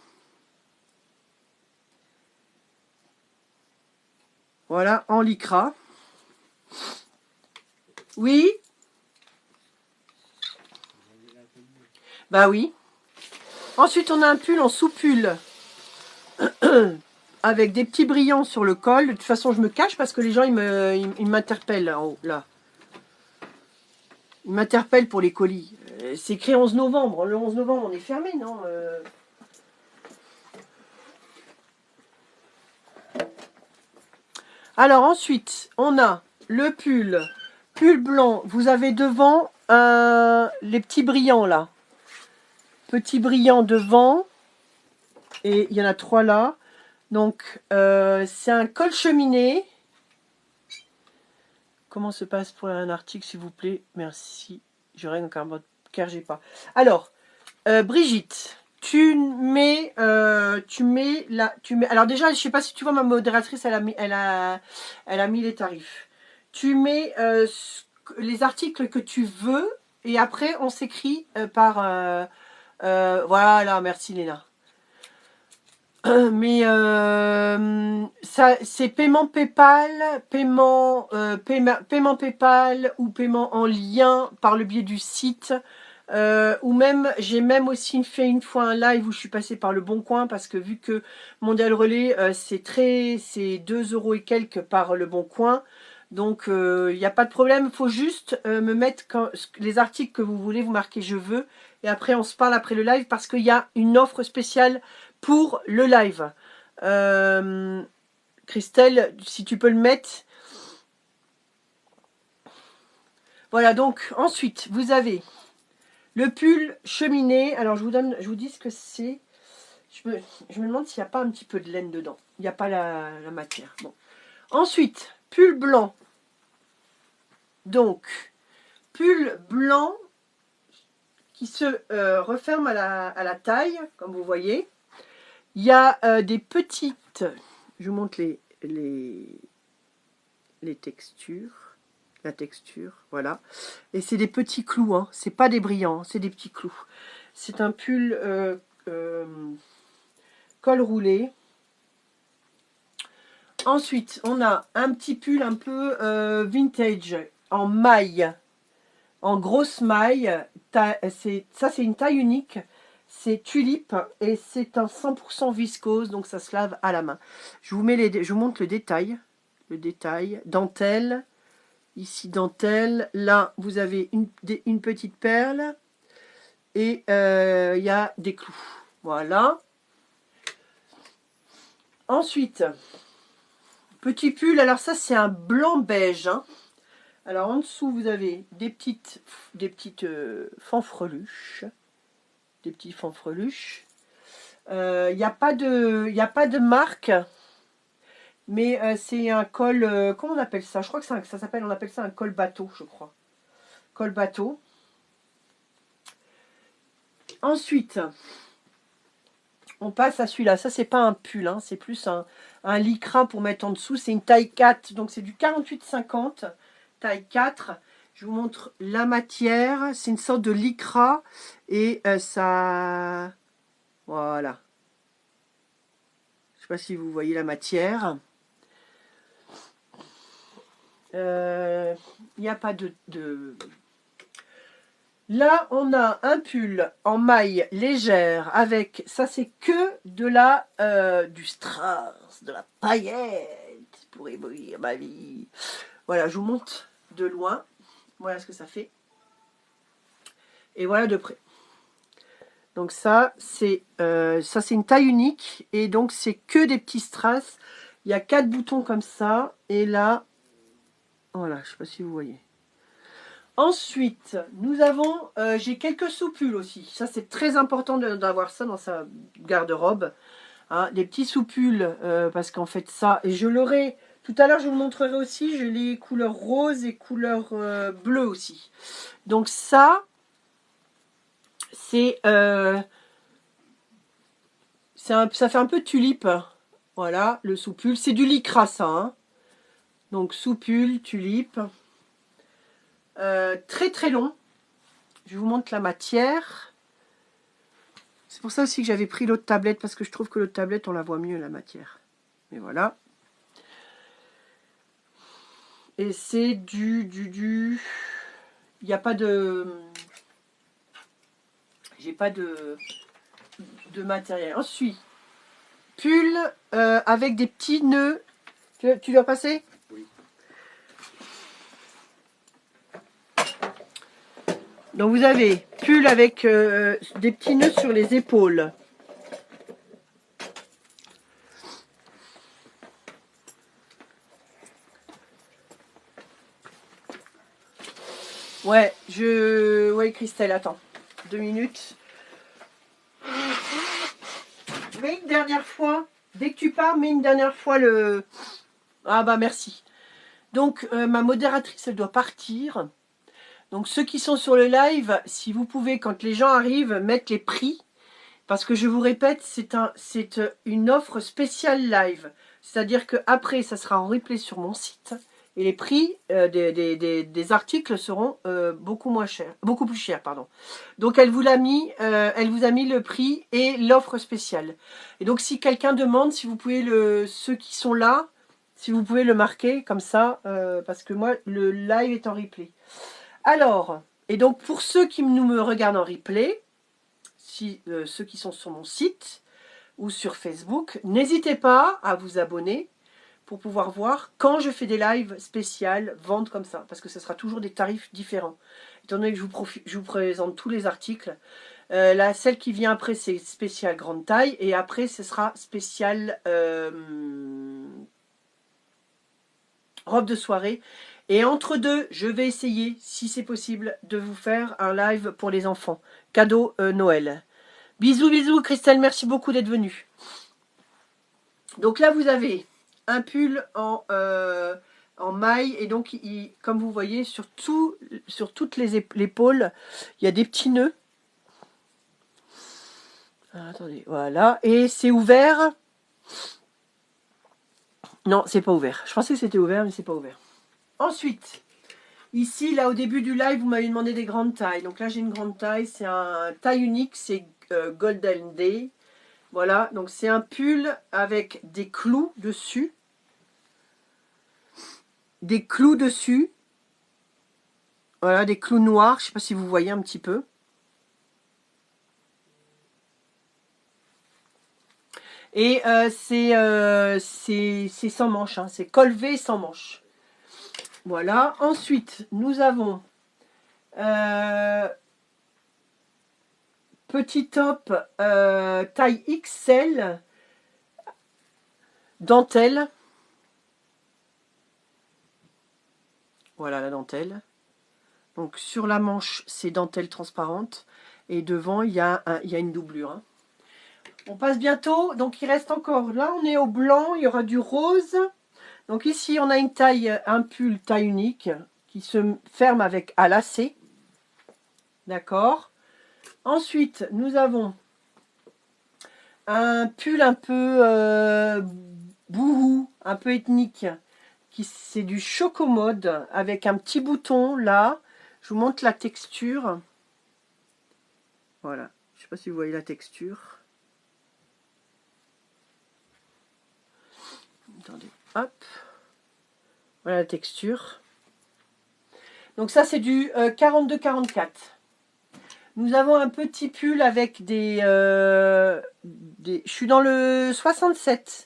Voilà, en lycra. Oui. Bah oui. Ensuite, on a un pull en sous-pull avec des petits brillants sur le col. De toute façon, je me cache parce que les gens, ils m'interpellent en haut, là. Ils m'interpellent pour les colis. C'est écrit 11 novembre. Le 11 novembre, on est fermé, non Alors, ensuite, on a le pull. Pull blanc. Vous avez devant les petits brillants, là. Petits brillants devant. Et il y en a 3 là. Donc, c'est un col cheminé. Comment se passe pour un article, s'il vous plaît? Merci. Je règle car j'ai pas. Alors, Brigitte, tu mets alors déjà, je sais pas si tu vois, ma modératrice, elle a mis les tarifs. Tu mets les articles que tu veux et après on s'écrit par voilà, merci Léna. Mais ça, c'est paiement PayPal, paiement PayPal ou paiement en lien par le biais du site. Ou même, j'ai même aussi fait une fois un live où je suis passée par le Bon Coin parce que vu que Mondial Relais, c'est 2 € et quelques par le Bon Coin. Donc, il n'y a pas de problème. Il faut juste me mettre les articles que vous voulez, vous marquez je veux. Et après, on se parle après le live parce qu'il y a une offre spéciale pour le live. Christelle, si tu peux le mettre. Voilà, donc ensuite, vous avez le pull cheminée. Alors, je vous dis ce que c'est. Je me demande s'il n'y a pas un petit peu de laine dedans. Il n'y a pas la matière. Bon. Ensuite, pull blanc. Donc, pull blanc qui se referme à la taille, comme vous voyez. Il y a des petites... Je vous montre les textures. La texture, voilà. Et c'est des petits clous, hein. C'est pas des brillants, c'est des petits clous. C'est un pull col roulé. Ensuite, on a un petit pull un peu vintage en maille, en grosse maille. Ça, c'est une taille unique. C'est tulipe et c'est un 100% viscose, donc ça se lave à la main. Je vous montre le détail. Le détail, dentelle. Ici, dentelle. Là, vous avez une petite perle. Et il y a des clous. Voilà. Ensuite, petit pull. Alors ça, c'est un blanc beige. Hein. Alors en dessous, vous avez des petites fanfreluches. Des petits fanfreluches. Il n'y a pas de marque, mais c'est un col, comment on appelle ça? Je crois que ça s'appelle, on appelle ça un col bateau, je crois. Col bateau. Ensuite, on passe à celui-là. Ça, c'est pas un pull, hein, c'est plus un lycra pour mettre en dessous. C'est une taille 4, donc c'est du 48-50, taille 4. Je vous montre la matière. C'est une sorte de lycra et ça... Voilà. Je ne sais pas si vous voyez la matière. Il n'y a pas de... Là, on a un pull en maille légère avec... Ça, c'est que de du strass, de la paillette pour éblouir ma vie. Voilà, je vous montre de loin. Voilà ce que ça fait. Et voilà de près. Donc ça, c'est une taille unique. Et donc, c'est que des petits strass. Il y a 4 boutons comme ça. Et là, voilà, je ne sais pas si vous voyez. Ensuite, nous avons, j'ai quelques soupules aussi. Ça, c'est très important d'avoir ça dans sa garde-robe. Hein, des petits soupules, parce qu'en fait, ça, et je l'aurai, tout à l'heure, je vous montrerai aussi, je l'ai couleur rose et couleur bleue aussi. Donc ça, c'est, ça fait un peu tulipe. Voilà, le soupule. C'est du lycra, ça. Hein. Donc, soupule, tulipe. Très très long. Je vous montre la matière. C'est pour ça aussi que j'avais pris l'autre tablette, parce que je trouve que l'autre tablette, on la voit mieux, la matière. Mais voilà. Et c'est il n'y a pas de... J'ai pas de matériel. Ensuite, pull avec des petits nœuds. Tu dois passer? Oui. Donc vous avez pull avec des petits nœuds sur les épaules. Ouais, ouais, Christelle, attends. 2 minutes. Mais une dernière fois, dès que tu pars, mets une dernière fois le... Ah bah merci. Donc ma modératrice, elle doit partir. Donc ceux qui sont sur le live, si vous pouvez, quand les gens arrivent, mettre les prix. Parce que je vous répète, c'est une offre spéciale live. C'est-à-dire qu'après, ça sera en replay sur mon site. Et les prix des articles seront beaucoup plus chers, pardon. Donc elle vous a mis le prix et l'offre spéciale. Et donc si quelqu'un demande, si vous pouvez ceux qui sont là, si vous pouvez le marquer comme ça, parce que moi le live est en replay. Alors, et donc pour ceux qui me regardent en replay, ceux qui sont sur mon site ou sur Facebook, n'hésitez pas à vous abonner pour pouvoir voir quand je fais des lives spéciales, ventes comme ça, parce que ce sera toujours des tarifs différents. Étant donné que je vous présente tous les articles, là, celle qui vient après, c'est spécial grande taille, et après, ce sera spécial robe de soirée. Et entre deux, je vais essayer, si c'est possible, de vous faire un live pour les enfants. Cadeau Noël. Bisous, bisous, Christelle, merci beaucoup d'être venue. Donc là, vous avez un pull en maille, et donc, comme vous voyez, sur toutes les épaules, il y a des petits nœuds. Ah, attendez, voilà, et c'est ouvert. Non, c'est pas ouvert. Je pensais que c'était ouvert, mais c'est pas ouvert. Ensuite, ici, là, au début du live, vous m'avez demandé des grandes tailles. Donc là, j'ai une grande taille, c'est un taille unique, c'est Golden Day. Voilà, donc c'est un pull avec des clous dessus. Des clous dessus. Voilà, des clous noirs. Je ne sais pas si vous voyez un petit peu. Et c'est sans manche. Hein, c'est col V sans manche. Voilà. Ensuite, nous avons petit top taille XL dentelle. Voilà la dentelle. Donc sur la manche, c'est dentelle transparente. Et devant, il y a une doublure. Hein. On passe bientôt. Donc il reste encore. Là, on est au blanc. Il y aura du rose. Donc ici, on a une taille, un pull taille unique qui se ferme avec à lacet. D'accord. Ensuite, nous avons un pull un peu bouhou, un peu ethnique. C'est du chocomode avec un petit bouton là. Je vous montre la texture. Voilà. Je ne sais pas si vous voyez la texture. Attendez. Hop. Voilà la texture. Donc ça, c'est du 42-44. Nous avons un petit pull avec Je suis dans le 67.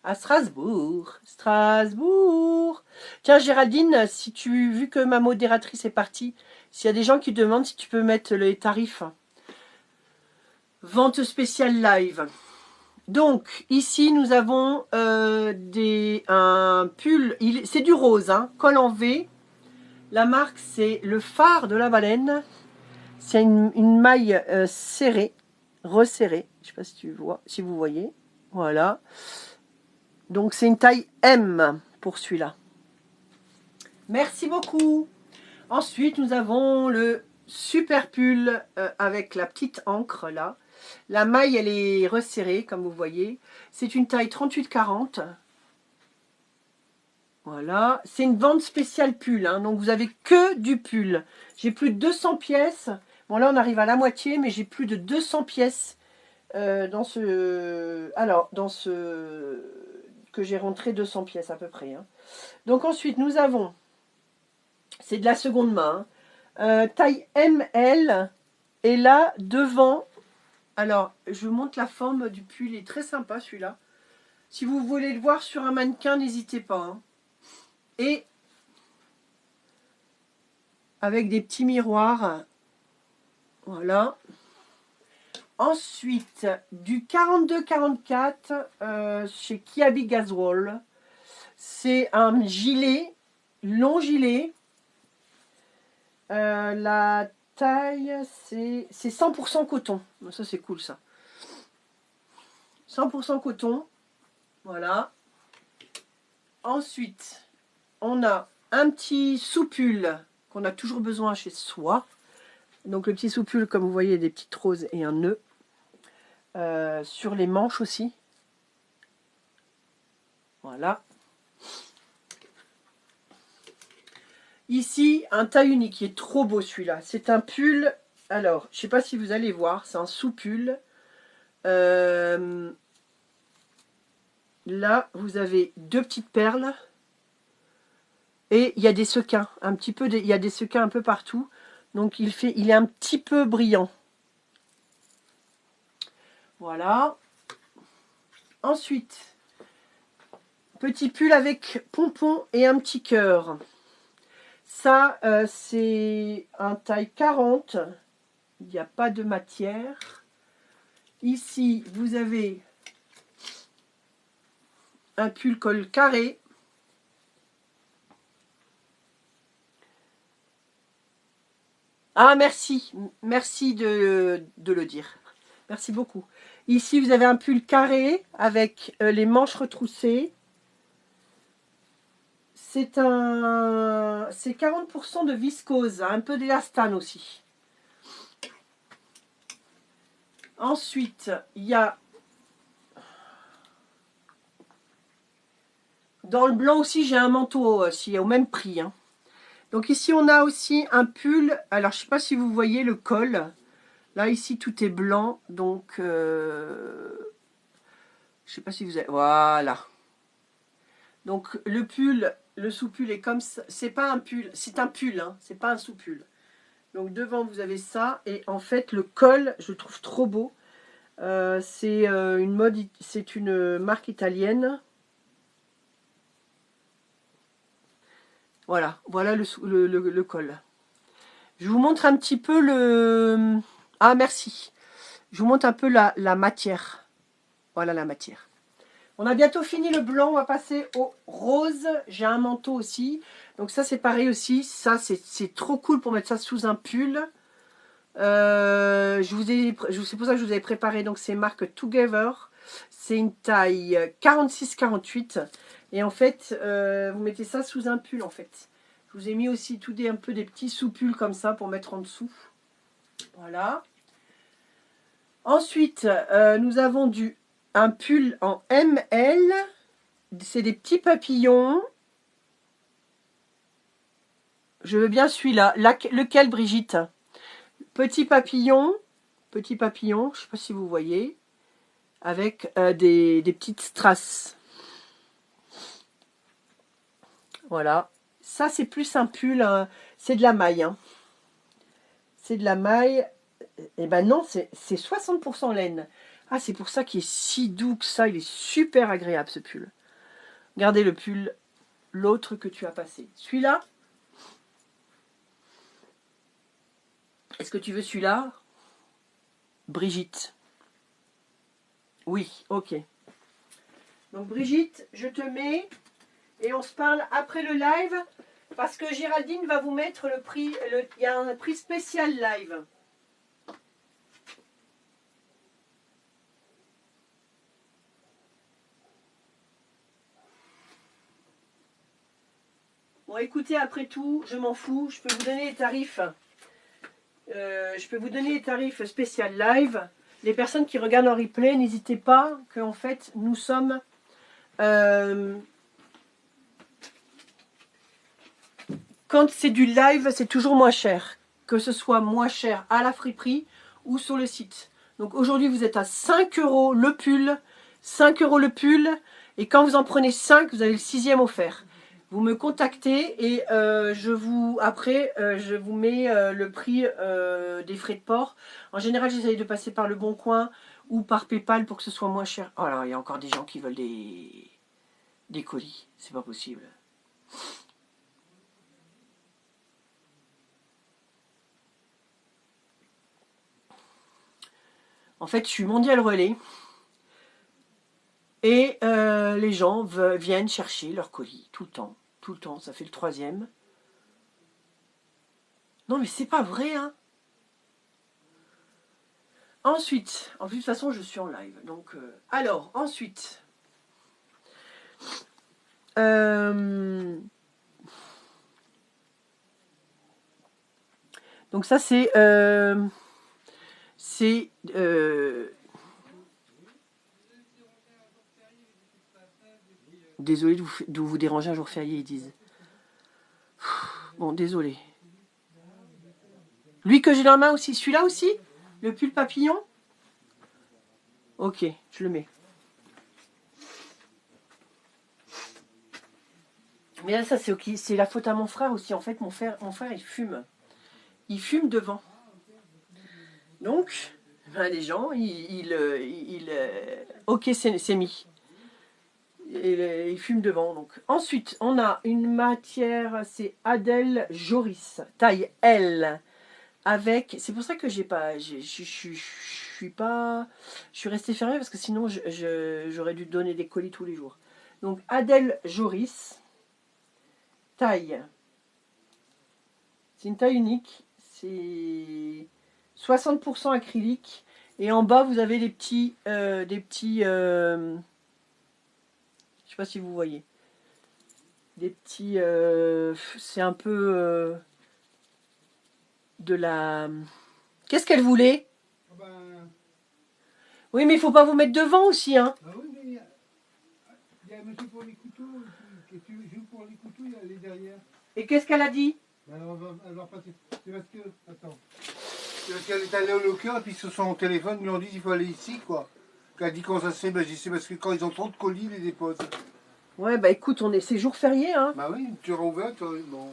À Strasbourg. Strasbourg. Tiens, Géraldine, si vu que ma modératrice est partie, s'il y a des gens qui demandent si tu peux mettre les tarifs. Vente spéciale live. Donc, ici, nous avons un pull. C'est du rose, hein, col en V. La marque, c'est le phare de la baleine. C'est une maille serrée, resserrée. Je ne sais pas si vous voyez. Voilà. Donc, c'est une taille M pour celui-là. Merci beaucoup. Ensuite, nous avons le super pull avec la petite encre là. La maille, elle est resserrée, comme vous voyez. C'est une taille 38-40. Voilà. C'est une vente spéciale pull. Hein, donc, vous avez que du pull. J'ai plus de 200 pièces. Bon, là, on arrive à la moitié, mais j'ai plus de 200 pièces dans ce... Alors, dans ce... que j'ai rentré 200 pièces à peu près. Hein. Donc, ensuite, nous avons... C'est de la seconde main. Taille ML. Et là, devant... Alors, je vous montre la forme du pull. Il est très sympa, celui-là. Si vous voulez le voir sur un mannequin, n'hésitez pas. Hein. Et avec des petits miroirs. Voilà. Ensuite, du 42-44 chez Kiabi Gazwoll. C'est un gilet, long gilet. La taille, c'est 100% coton. Ça, c'est cool, ça. 100% coton. Voilà. Ensuite, on a un petit soupule qu'on a toujours besoin chez soi. Donc le petit soupule, comme vous voyez, des petites roses et un nœud. Sur les manches aussi. Voilà. Ici, un taille unique qui est trop beau celui-là. C'est un pull. Alors, je ne sais pas si vous allez voir. C'est un sous-pull. Là, vous avez deux petites perles. Et il y a des sequins. Il y a des sequins un peu partout. Donc, il est un petit peu brillant. Voilà. Ensuite, petit pull avec pompon et un petit cœur. Ça, c'est un taille 40. Il n'y a pas de matière. Ici, vous avez un pull col carré. Ah, merci. Merci de le dire. Merci beaucoup. Ici, vous avez un pull carré avec les manches retroussées. C'est 40% de viscose, un peu d'élastane aussi. Ensuite, il y a dans le blanc aussi, j'ai un manteau aussi, au même prix. Hein. Donc ici, on a aussi un pull. Alors, je ne sais pas si vous voyez le col. Là, ici, tout est blanc. Donc, je ne sais pas si vous avez... Voilà. Donc, le pull, le sous-pull est comme ça. C'est pas un pull, c'est un pull. Hein, c'est pas un sous-pull. Donc, devant, vous avez ça. Et en fait, le col, je le trouve trop beau. C'est une marque italienne. Voilà le col. Je vous montre un petit peu le... Ah, merci. Je vous montre un peu la matière. Voilà la matière. On a bientôt fini le blanc, on va passer au rose. J'ai un manteau aussi. Donc ça c'est pareil aussi. Ça c'est trop cool pour mettre ça sous un pull. C'est pour ça que je vous avais préparé. Donc c'est marque Together. C'est une taille 46-48. Et en fait, vous mettez ça sous un pull en fait. Je vous ai mis aussi un peu des petits sous-pulls comme ça pour mettre en dessous. Voilà. Ensuite, nous avons un pull en ML. C'est des petits papillons. Je veux bien celui-là. Lequel, Brigitte? Petit papillon. Petit papillon, je ne sais pas si vous voyez. Avec des petites strass. Voilà. Ça, c'est plus un pull. C'est de la maille. Hein. C'est de la maille. Eh ben non, c'est 60% laine. Ah, c'est pour ça qu'il est si doux que ça. Il est super agréable, ce pull. Regardez le pull, l'autre que tu as passé. Celui-là. Est-ce que tu veux celui-là, Brigitte? Oui, ok. Donc Brigitte, je te mets et on se parle après le live parce que Géraldine va vous mettre le prix. Il y a un prix spécial live. Bon, écoutez, après tout, je m'en fous. Je peux vous donner les tarifs. Je peux vous donner les tarifs spécial live. Les personnes qui regardent en replay, n'hésitez pas qu'en fait, nous sommes... quand c'est du live, c'est toujours moins cher. Que ce soit moins cher à la friperie ou sur le site. Donc aujourd'hui, vous êtes à 5 € le pull. 5 € le pull. Et quand vous en prenez 5, vous avez le 6e offert. Vous me contactez et je vous mets le prix des frais de port. En général, j'essaye de passer par le Bon Coin ou par PayPal pour que ce soit moins cher. Oh là, il y a encore des gens qui veulent des colis. C'est pas possible. En fait, je suis mondial relais. Et les gens viennent chercher leur colis tout le temps. Tout le temps. Ça fait le 3e. Non, mais c'est pas vrai, hein. Ensuite, en plus, de toute façon, je suis en live. Donc, alors, ensuite. Donc ça, c'est... désolé de vous déranger un jour férié, ils disent. Bon, désolé. Lui que j'ai dans la main aussi. Celui-là aussi? Le pull papillon? Ok, je le mets. Mais là, ça, c'est la faute à mon frère aussi. En fait, mon frère, il fume. Il fume devant. Donc, ben, les gens, ok, c'est mis. Il fume devant. Donc. Ensuite, on a une matière, c'est Adèle Joris, taille L. Avec, c'est pour ça que je suis restée fermée parce que sinon j'aurais dû donner des colis tous les jours. Donc Adèle Joris, taille, c'est une taille unique, c'est 60% acrylique et en bas vous avez des petits, je sais pas si vous voyez, des petits, c'est un peu de la... Qu'est-ce qu'elle voulait? Oui, mais il faut pas vous mettre devant aussi, hein. Ah oui, mais il y a un monsieur pour les couteaux, qui joue pour les couteaux, il est derrière. Et qu'est-ce qu'elle a dit? Alors, elle va passer. C'est parce que. Attends. C'est parce qu'elle est allée au locker et puis sur son téléphone, ils lui ont dit qu'il faut aller ici, quoi. Elle a dit quand ça se fait, ben, je dis c'est parce que quand ils ont trop de colis, ils les déposent. Ouais, bah écoute, c'est jour férié, hein. Bah oui, tu auras ouvert, bon.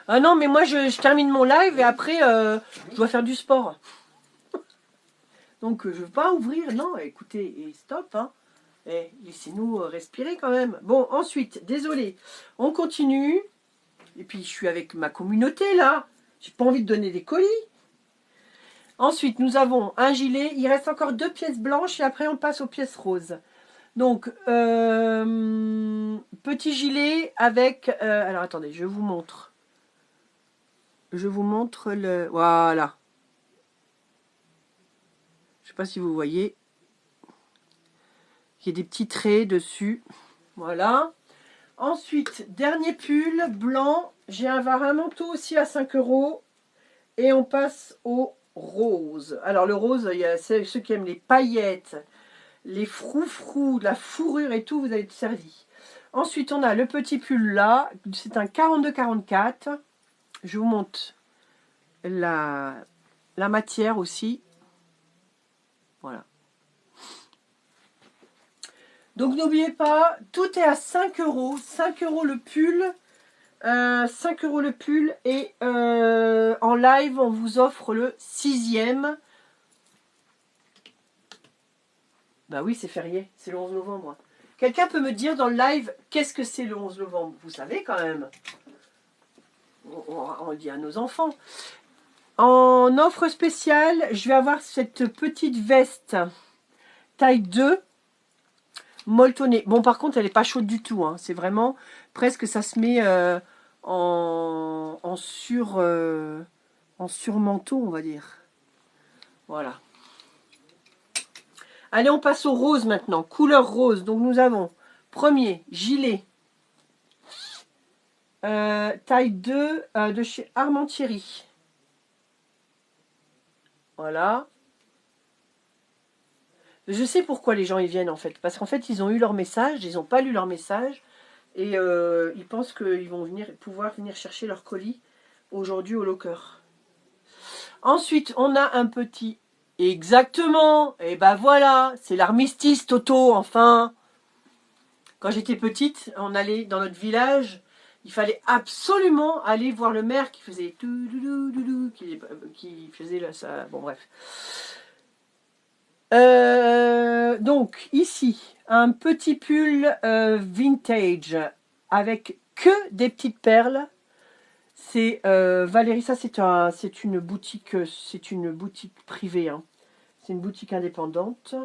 Ah non, mais moi je termine mon live et après je dois faire du sport. Donc je ne veux pas ouvrir, non, écoutez, et stop, hein. Laissez-nous respirer quand même. Bon, ensuite, désolé, on continue. Et puis je suis avec ma communauté là. J'ai pas envie de donner des colis. Ensuite, nous avons un gilet. Il reste encore 2 pièces blanches et après on passe aux pièces roses. Donc, petit gilet avec... alors, attendez, je vous montre. Je vous montre le... Voilà. Je sais pas si vous voyez. Il y a des petits traits dessus. Voilà. Ensuite, dernier pull blanc. J'ai un manteau aussi à 5 €. Et on passe au rose. Alors, le rose, il y a ceux qui aiment les paillettes, les froufrous, la fourrure et tout, vous allez être servi. Ensuite, on a le petit pull là. C'est un 42-44. Je vous montre la matière aussi. Voilà. Donc, n'oubliez pas, tout est à 5 €. 5 € le pull. 5 € le pull. Et en live, on vous offre le 6e. Bah oui, c'est férié. C'est le 11 novembre. Quelqu'un peut me dire dans le live, qu'est-ce que c'est le 11 novembre? Vous savez quand même. On le dit à nos enfants. En offre spéciale, je vais avoir cette petite veste taille 2 molletonnée. Bon, par contre, elle n'est pas chaude du tout. Hein. C'est vraiment presque, ça se met en surmanteau, on va dire. Voilà. Allez, on passe au rose maintenant. Couleur rose. Donc, nous avons premier gilet taille 2 de chez Armentieri. Voilà. Je sais pourquoi les gens y viennent en fait. Parce qu'en fait, ils ont eu leur message, ils n'ont pas lu leur message. Et ils pensent qu'ils vont pouvoir venir chercher leur colis aujourd'hui au locker. Ensuite, on a un petit... Exactement. Et ben voilà, c'est l'armistice, Toto, enfin. Quand j'étais petite, on allait dans notre village... Il fallait absolument aller voir le maire qui faisait qui faisait là ça. Bon bref. Donc ici un petit pull vintage avec que des petites perles. C'est Valérie, ça c'est une boutique privée. Hein. C'est une boutique indépendante.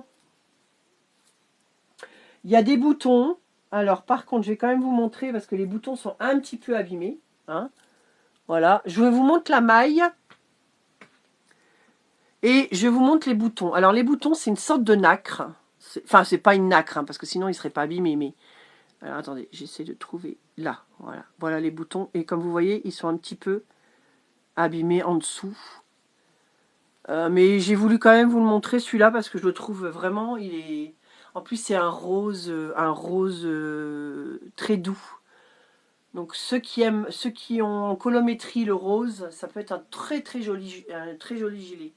Il y a des boutons. Alors, par contre, je vais quand même vous montrer parce que les boutons sont un petit peu abîmés. Hein. Voilà. Je vous montre la maille. Et je vous montre les boutons. Alors, les boutons, c'est une sorte de nacre. Enfin, c'est pas une nacre, hein, parce que sinon, ils ne seraient pas abîmés. Mais... Alors, attendez, j'essaie de trouver là. Voilà. Voilà les boutons. Et comme vous voyez, ils sont un petit peu abîmés en dessous. Mais j'ai voulu quand même vous le montrer, celui-là, parce que je le trouve vraiment... Il est... En plus, c'est un rose très doux. Donc ceux qui ont en colométrie le rose, ça peut être un très joli gilet.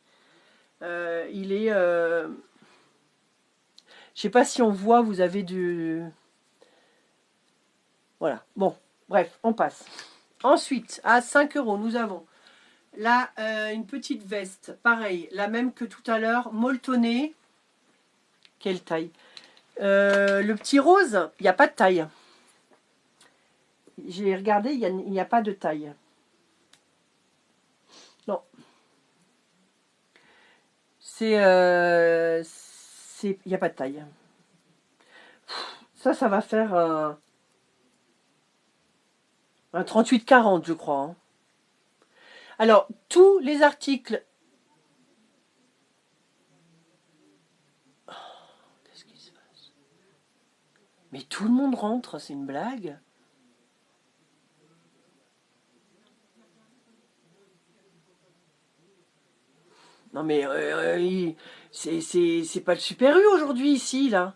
Il est... je sais pas si on voit, vous avez du... Voilà, bon, bref, on passe. Ensuite, à 5 €, nous avons là une petite veste, pareil, la même que tout à l'heure, molletonnée. Quelle taille? Le petit rose, il n'y a pas de taille. J'ai regardé, il n'y a pas de taille. Non. Il n'y a pas de taille. Ça va faire un 38-40, je crois. Hein. Alors, tous les articles... Oh, qu'est-ce qui se passe? Mais tout le monde rentre, c'est une blague? Non mais c'est pas le Super U aujourd'hui ici là.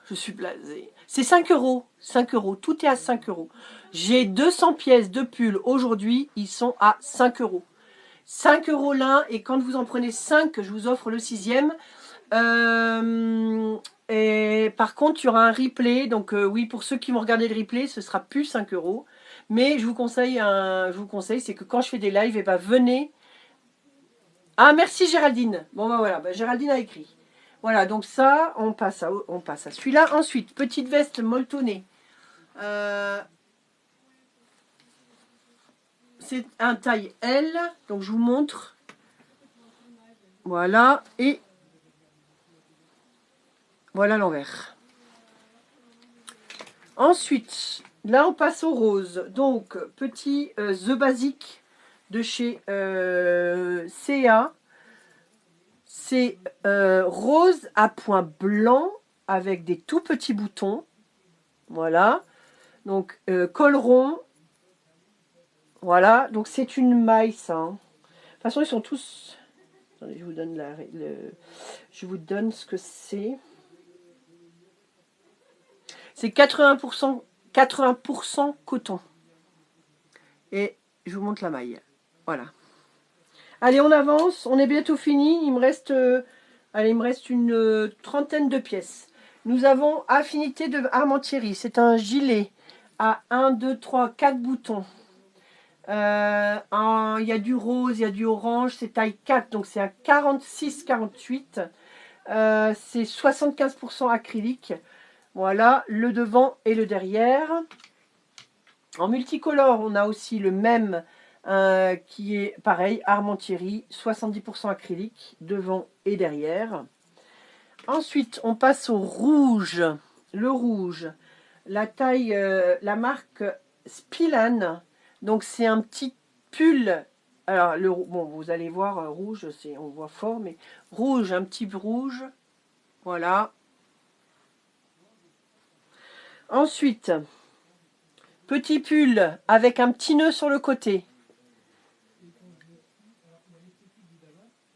Je suis blasée. C'est 5 €. 5 €. Tout est à 5 €. J'ai 200 pièces de pull aujourd'hui. Ils sont à 5 €. 5 € l'un. Et quand vous en prenez 5, je vous offre le 6e. Et par contre, il y aura un replay. Donc oui, pour ceux qui vont regarder le replay, ce sera plus 5 €. Mais je vous conseille, c'est que quand je fais des lives, et ben venez. Ah merci Géraldine. Bon ben voilà, Géraldine a écrit. Voilà, donc ça, on passe à celui-là. Ensuite, petite veste molletonnée. C'est un taille L, donc je vous montre. Voilà, et voilà l'envers. Ensuite, là on passe au rose. Donc, petit The Basic de chez CA. C'est rose à point blanc avec des tout petits boutons. Voilà. Donc, col rond. Voilà. Donc, c'est une maille, ça. Hein. De toute façon, ils sont tous... Attendez, je vous donne, je vous donne ce que c'est. C'est 80%, 80% coton. Et je vous montre la maille. Voilà. Allez, on avance. On est bientôt fini. Il me reste, allez, il me reste une trentaine de pièces. Nous avons Affinité de Armentieri. C'est un gilet à 1, 2, 3, 4 boutons. Il y a du rose, il y a du orange. C'est taille 4, donc c'est un 46-48. C'est 75% acrylique. Voilà, le devant et le derrière. En multicolore, on a aussi le même qui est pareil, Armentieri, 70% acrylique, devant et derrière. Ensuite, on passe au rouge. Le rouge, la taille, la marque Spillan. Donc, c'est un petit pull. Alors, bon, vous allez voir, rouge, on voit fort, mais rouge, un petit rouge. Voilà. Ensuite, petit pull avec un petit nœud sur le côté.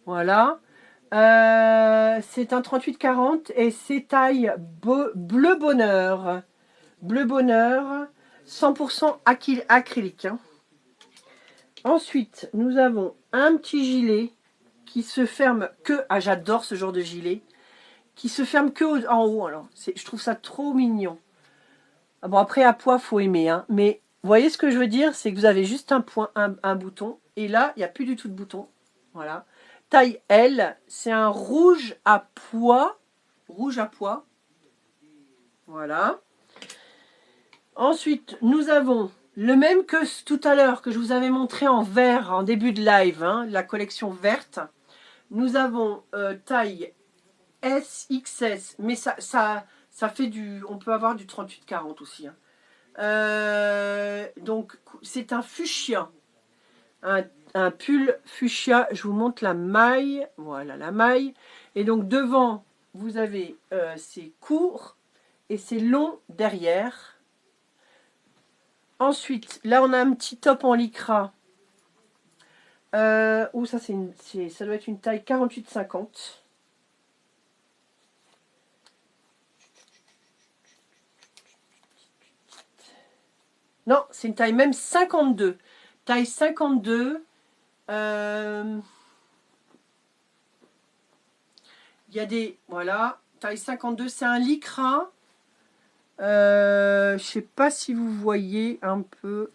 Voilà. C'est un 38-40 et c'est taille bleu bonheur. Bleu bonheur, 100% acrylique. Hein. Ensuite, nous avons un petit gilet qui se ferme que... Ah, j'adore ce genre de gilet. Qui se ferme que en haut. Alors, je trouve ça trop mignon. Bon, après, à poids, faut aimer. Hein. Mais vous voyez ce que je veux dire? C'est que vous avez juste un bouton. Et là, il n'y a plus du tout de bouton. Voilà. Taille L, c'est un rouge à pois. Rouge à pois. Voilà. Ensuite, nous avons le même que tout à l'heure, que je vous avais montré en vert en début de live, hein, la collection verte. Nous avons taille SXS, mais ça fait du... On peut avoir du 38-40 aussi. Hein. Donc, c'est un fuchsia. Un pull fuchsia. Je vous montre la maille. Voilà la maille. Et donc, devant, vous avez c'est court et c'est long derrière. Ensuite, là, on a un petit top en lycra. Ça, ça doit être une taille 48-50. Non, c'est une taille même 52. Taille 52. Il y a des... Voilà. Taille 52. C'est un lycra. Je sais pas si vous voyez un peu.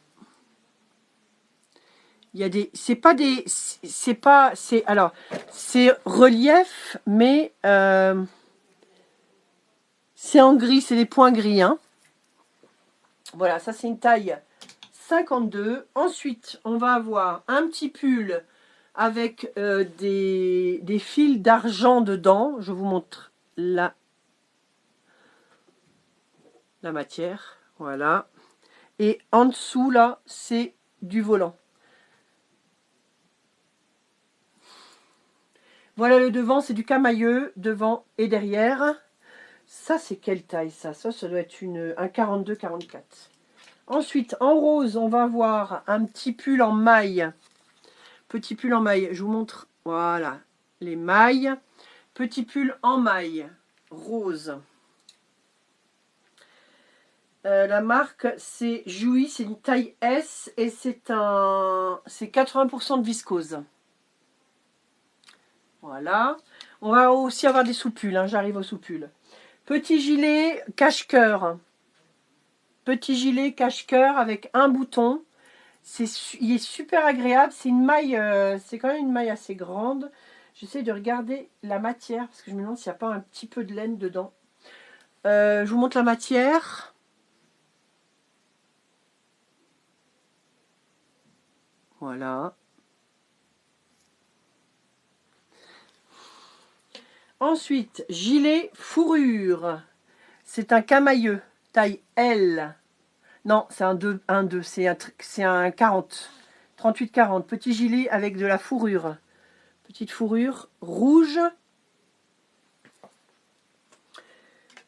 Il y a des... C'est pas des... C'est pas... Alors, c'est relief, mais... c'est en gris. C'est des points gris, hein. Voilà, ça c'est une taille 52. Ensuite, on va avoir un petit pull avec des fils d'argent dedans. Je vous montre la matière. Voilà. Et en dessous, là, c'est du volant. Voilà le devant, c'est du camailleux, devant et derrière. Ça, c'est quelle taille ça? Ça doit être un 42-44. Ensuite, en rose, on va avoir un petit pull en maille. Petit pull en maille. Je vous montre, voilà, les mailles. Petit pull en maille, rose. La marque, c'est Jouy, c'est une taille S et c'est 80% de viscose. Voilà. On va aussi avoir des sous-pulls, hein, j'arrive aux sous-pulls. Petit gilet cache-cœur. Petit gilet cache-cœur avec un bouton. Il est super agréable. C'est une maille, c'est quand même une maille assez grande. J'essaie de regarder la matière, parce que je me demande s'il n'y a pas un petit peu de laine dedans. Je vous montre la matière. Voilà. Ensuite, gilet fourrure. C'est un camailleux, taille L. Non, c'est un 2, c'est un 40. 38-40. Petit gilet avec de la fourrure. Petite fourrure rouge.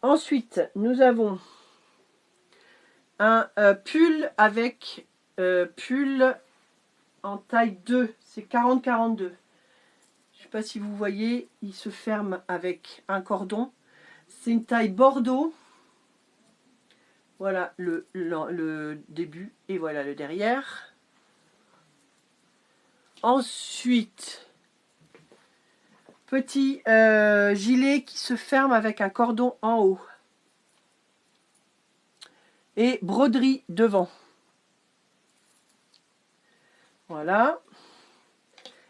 Ensuite, nous avons un pull avec pull en taille 2. C'est 40-42. Je ne sais pas si vous voyez, il se ferme avec un cordon. C'est une taille Bordeaux. Voilà le début et voilà le derrière. Ensuite, petit gilet qui se ferme avec un cordon en haut. Et broderie devant. Voilà.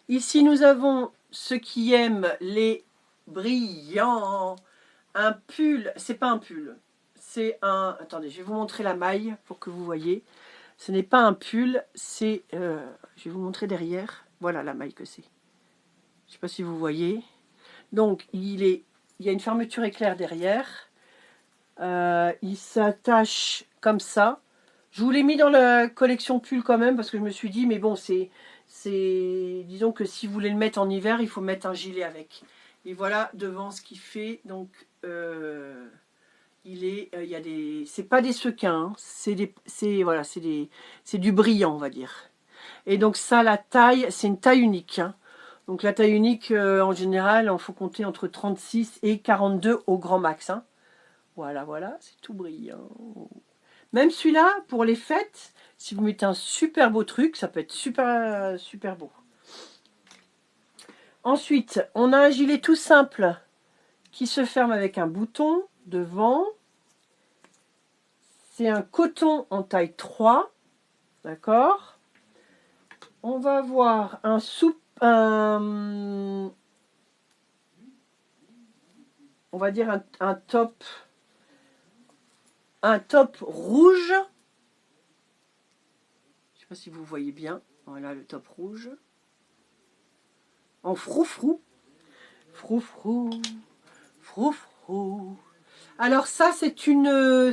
Ici, nous avons ceux qui aiment les brillants. Un pull, c'est pas un pull. C'est un... Attendez, je vais vous montrer la maille pour que vous voyez. Ce n'est pas un pull, c'est... je vais vous montrer derrière. Voilà la maille que c'est. Je ne sais pas si vous voyez. Donc, il y a une fermeture éclair derrière. Il s'attache comme ça. Je vous l'ai mis dans la collection pull quand même parce que je me suis dit, mais bon, disons que si vous voulez le mettre en hiver, il faut mettre un gilet avec. Et voilà devant ce qu'il fait. Donc, il y a des, c'est pas des sequins, voilà, c'est du brillant, on va dire. Et donc ça, la taille, c'est une taille unique. Hein. Donc la taille unique, en général, il faut compter entre 36 et 42 au grand max. Hein. Voilà, voilà, c'est tout brillant. Même celui-là, pour les fêtes, si vous mettez un super beau truc, ça peut être super, super beau. Ensuite, on a un gilet tout simple qui se ferme avec un bouton devant. C'est un coton en taille 3. D'accord. On va avoir on va dire un top rouge. Je ne sais pas si vous voyez bien. Voilà le top rouge. En froufrou. Froufrou. Froufrou. Alors ça, c'est une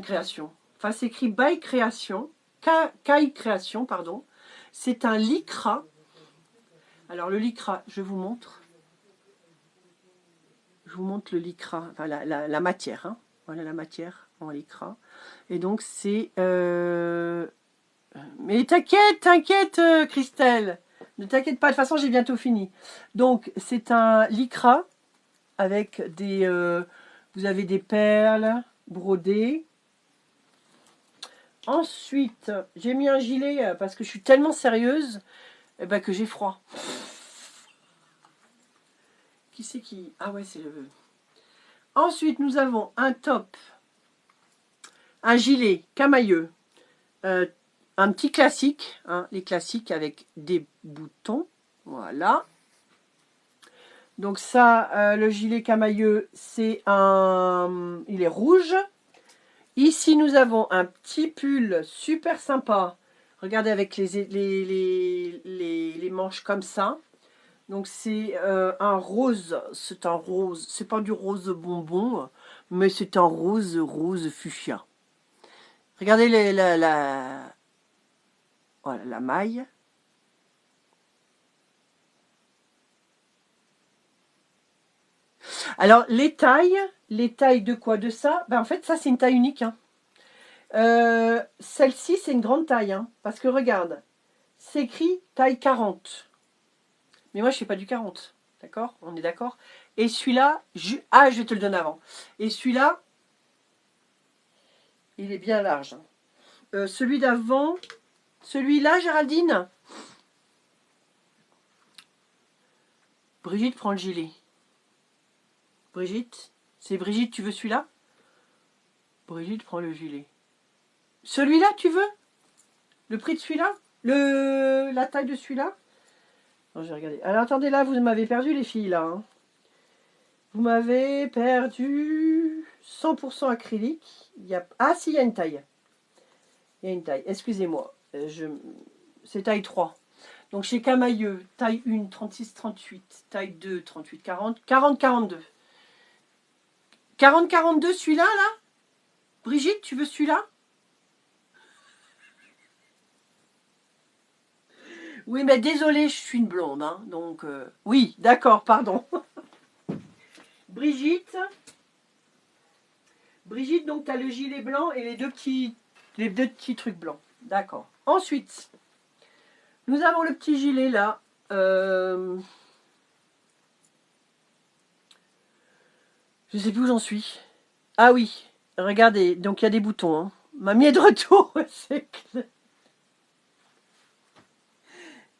création. Enfin, c'est écrit by création. Kai création, pardon. C'est un lycra. Alors le lycra, je vous montre. Je vous montre le lycra, enfin la matière. Hein. Voilà la matière en lycra. Et donc c'est... Mais t'inquiète Christelle. Ne t'inquiète pas, de toute façon j'ai bientôt fini. Donc c'est un lycra avec des... vous avez des perles brodées. Ensuite, j'ai mis un gilet parce que je suis tellement sérieuse que j'ai froid. Qui c'est qui... Ah ouais, c'est le... Ensuite, nous avons un top, un gilet camailleux, un petit classique, hein, les classiques avec des boutons. Voilà. Donc ça, le gilet camailleux, c'est un... Il est rouge. Ici, nous avons un petit pull super sympa. Regardez avec les manches comme ça. Donc c'est un rose. C'est un rose. C'est pas du rose bonbon, mais c'est un rose fuchsia. Regardez voilà, la maille. Alors les tailles de quoi? De ça, en fait ça c'est une taille unique. Hein. Celle-ci c'est une grande taille, hein, parce que regarde, c'est écrit taille 40. Mais moi je fais pas du 40, d'accord? On est d'accord? Et celui-là, je vais te le donner avant. Et celui-là, il est bien large. Celui d'avant, celui-là, Géraldine. Brigitte prend le gilet. Brigitte, c'est Brigitte, tu veux celui-là? Brigitte prend le gilet. Celui-là, tu veux? Le prix de celui-là? La taille de celui-là? Non, j'ai regardé. Alors attendez, là, vous m'avez perdu les filles, là. Hein. Vous m'avez perdu 100% acrylique. Il y a... Ah si, il y a une taille. Il y a une taille. Excusez-moi. C'est taille 3. Donc chez Camailleux, taille 1, 36-38. Taille 2, 38-40. 40-42. 40-42, celui-là, là Brigitte, tu veux celui-là? Oui, mais désolée, je suis une blonde. Hein, donc, oui, d'accord, pardon. Brigitte, donc tu as le gilet blanc et les deux petits trucs blancs. D'accord. Ensuite, nous avons le petit gilet là. Je sais plus où j'en suis. Ah oui, regardez, donc il y a des boutons. Hein. Mamie est de retour, c'est clair.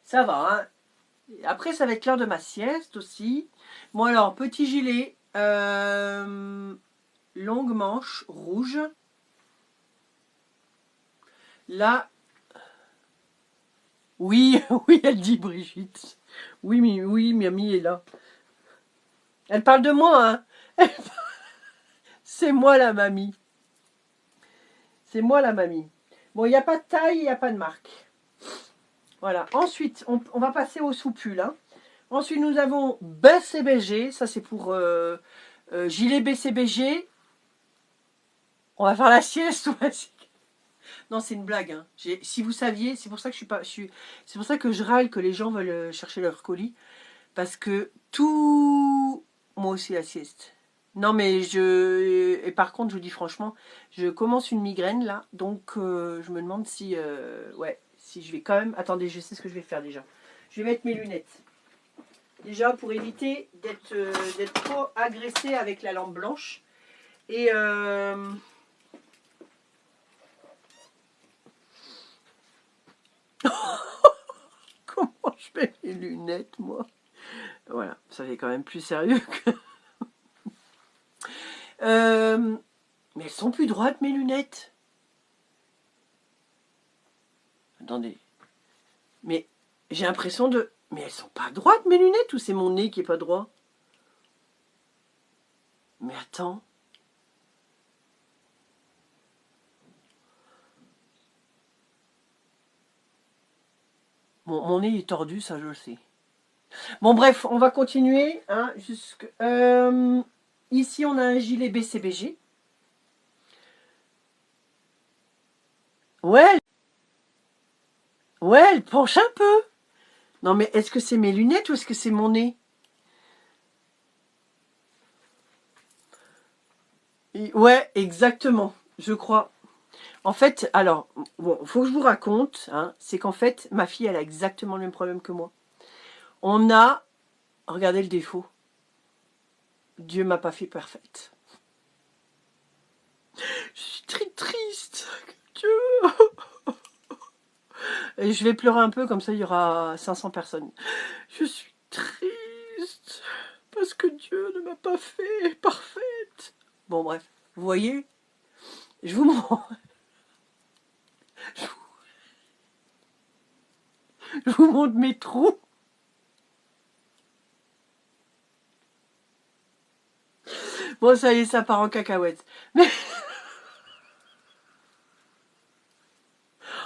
Ça va, hein. Après, ça va être l'heure de ma sieste aussi. Bon alors, petit gilet, longue manche, rouge. Là, oui, oui, elle dit Brigitte. Oui, oui, Mamie est là. Elle parle de moi, hein. C'est moi la mamie. C'est moi la mamie. Bon, il n'y a pas de taille, il n'y a pas de marque. Voilà. Ensuite, on va passer au soupul. Hein. Ensuite, nous avons BCBG. Ça, c'est pour gilet BCBG. On va faire la sieste. Non, c'est une blague. Hein. Si vous saviez, c'est pour ça que c'est pour ça que je râle que les gens veulent chercher leur colis. Parce que tout... Moi aussi, la sieste. Non, mais Et par contre, je vous dis franchement, je commence une migraine, là. Donc, je me demande si... Ouais, si je vais quand même... Attendez, je sais ce que je vais faire, déjà. Je vais mettre mes lunettes. Déjà, pour éviter d'être trop agressée avec la lampe blanche. Et... Comment je mets mes lunettes, moi? Voilà, ça fait quand même plus sérieux que... Mais elles sont plus droites, mes lunettes. Attendez. Mais j'ai l'impression de... Mais elles sont pas droites, mes lunettes, ou c'est mon nez qui est pas droit? Mais attends. Mon nez est tordu, ça je le sais. Bon bref, on va continuer. Hein, ici, on a un gilet BCBG. Ouais, ouais, elle penche un peu. Non mais est-ce que c'est mes lunettes ou est-ce que c'est mon nez? Ouais, exactement, je crois. En fait, alors, bon, faut que je vous raconte, hein, c'est qu'en fait, ma fille, elle a exactement le même problème que moi. On a, regardez le défaut, Dieu m'a pas fait parfaite. Je suis très triste, Dieu. Et je vais pleurer un peu, comme ça il y aura 500 personnes. Je suis triste, parce que Dieu ne m'a pas fait parfaite. Bon bref, vous voyez, je vous montre. Je vous montre mes trous. Bon, ça y est, ça part en cacahuète. Mais...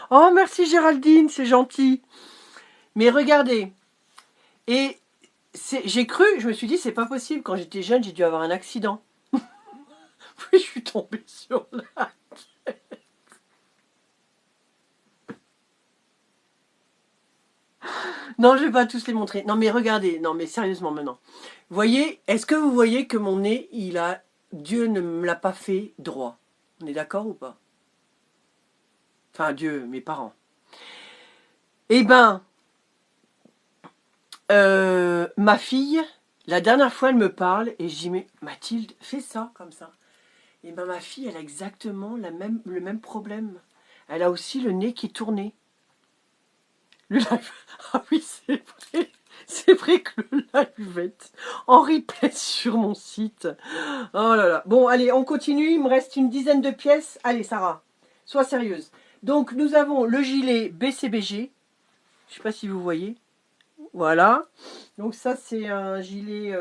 Oh, merci Géraldine, c'est gentil. Mais regardez. Et j'ai cru, je me suis dit, c'est pas possible. Quand j'étais jeune, j'ai dû avoir un accident. Puis je suis tombée sur la tête. Non, je vais pas tous les montrer. Non, mais regardez. Non, mais sérieusement maintenant. Voyez, est-ce que vous voyez que mon nez, Dieu ne me l'a pas fait droit? On est d'accord ou pas? Enfin, Dieu, mes parents. Eh ben, ma fille, la dernière fois, elle me parle et je dis, mais Mathilde, fais ça, comme ça. Et ben ma fille, elle a exactement le même problème. Elle a aussi le nez qui est tourné. Le live... Ah oui, c'est vrai. C'est vrai que le live va être en replay sur mon site. Oh là là. Bon, allez, on continue. Il me reste une dizaine de pièces. Allez, Sarah, sois sérieuse. Donc, nous avons le gilet BCBG. Je ne sais pas si vous voyez. Voilà. Donc ça, c'est un gilet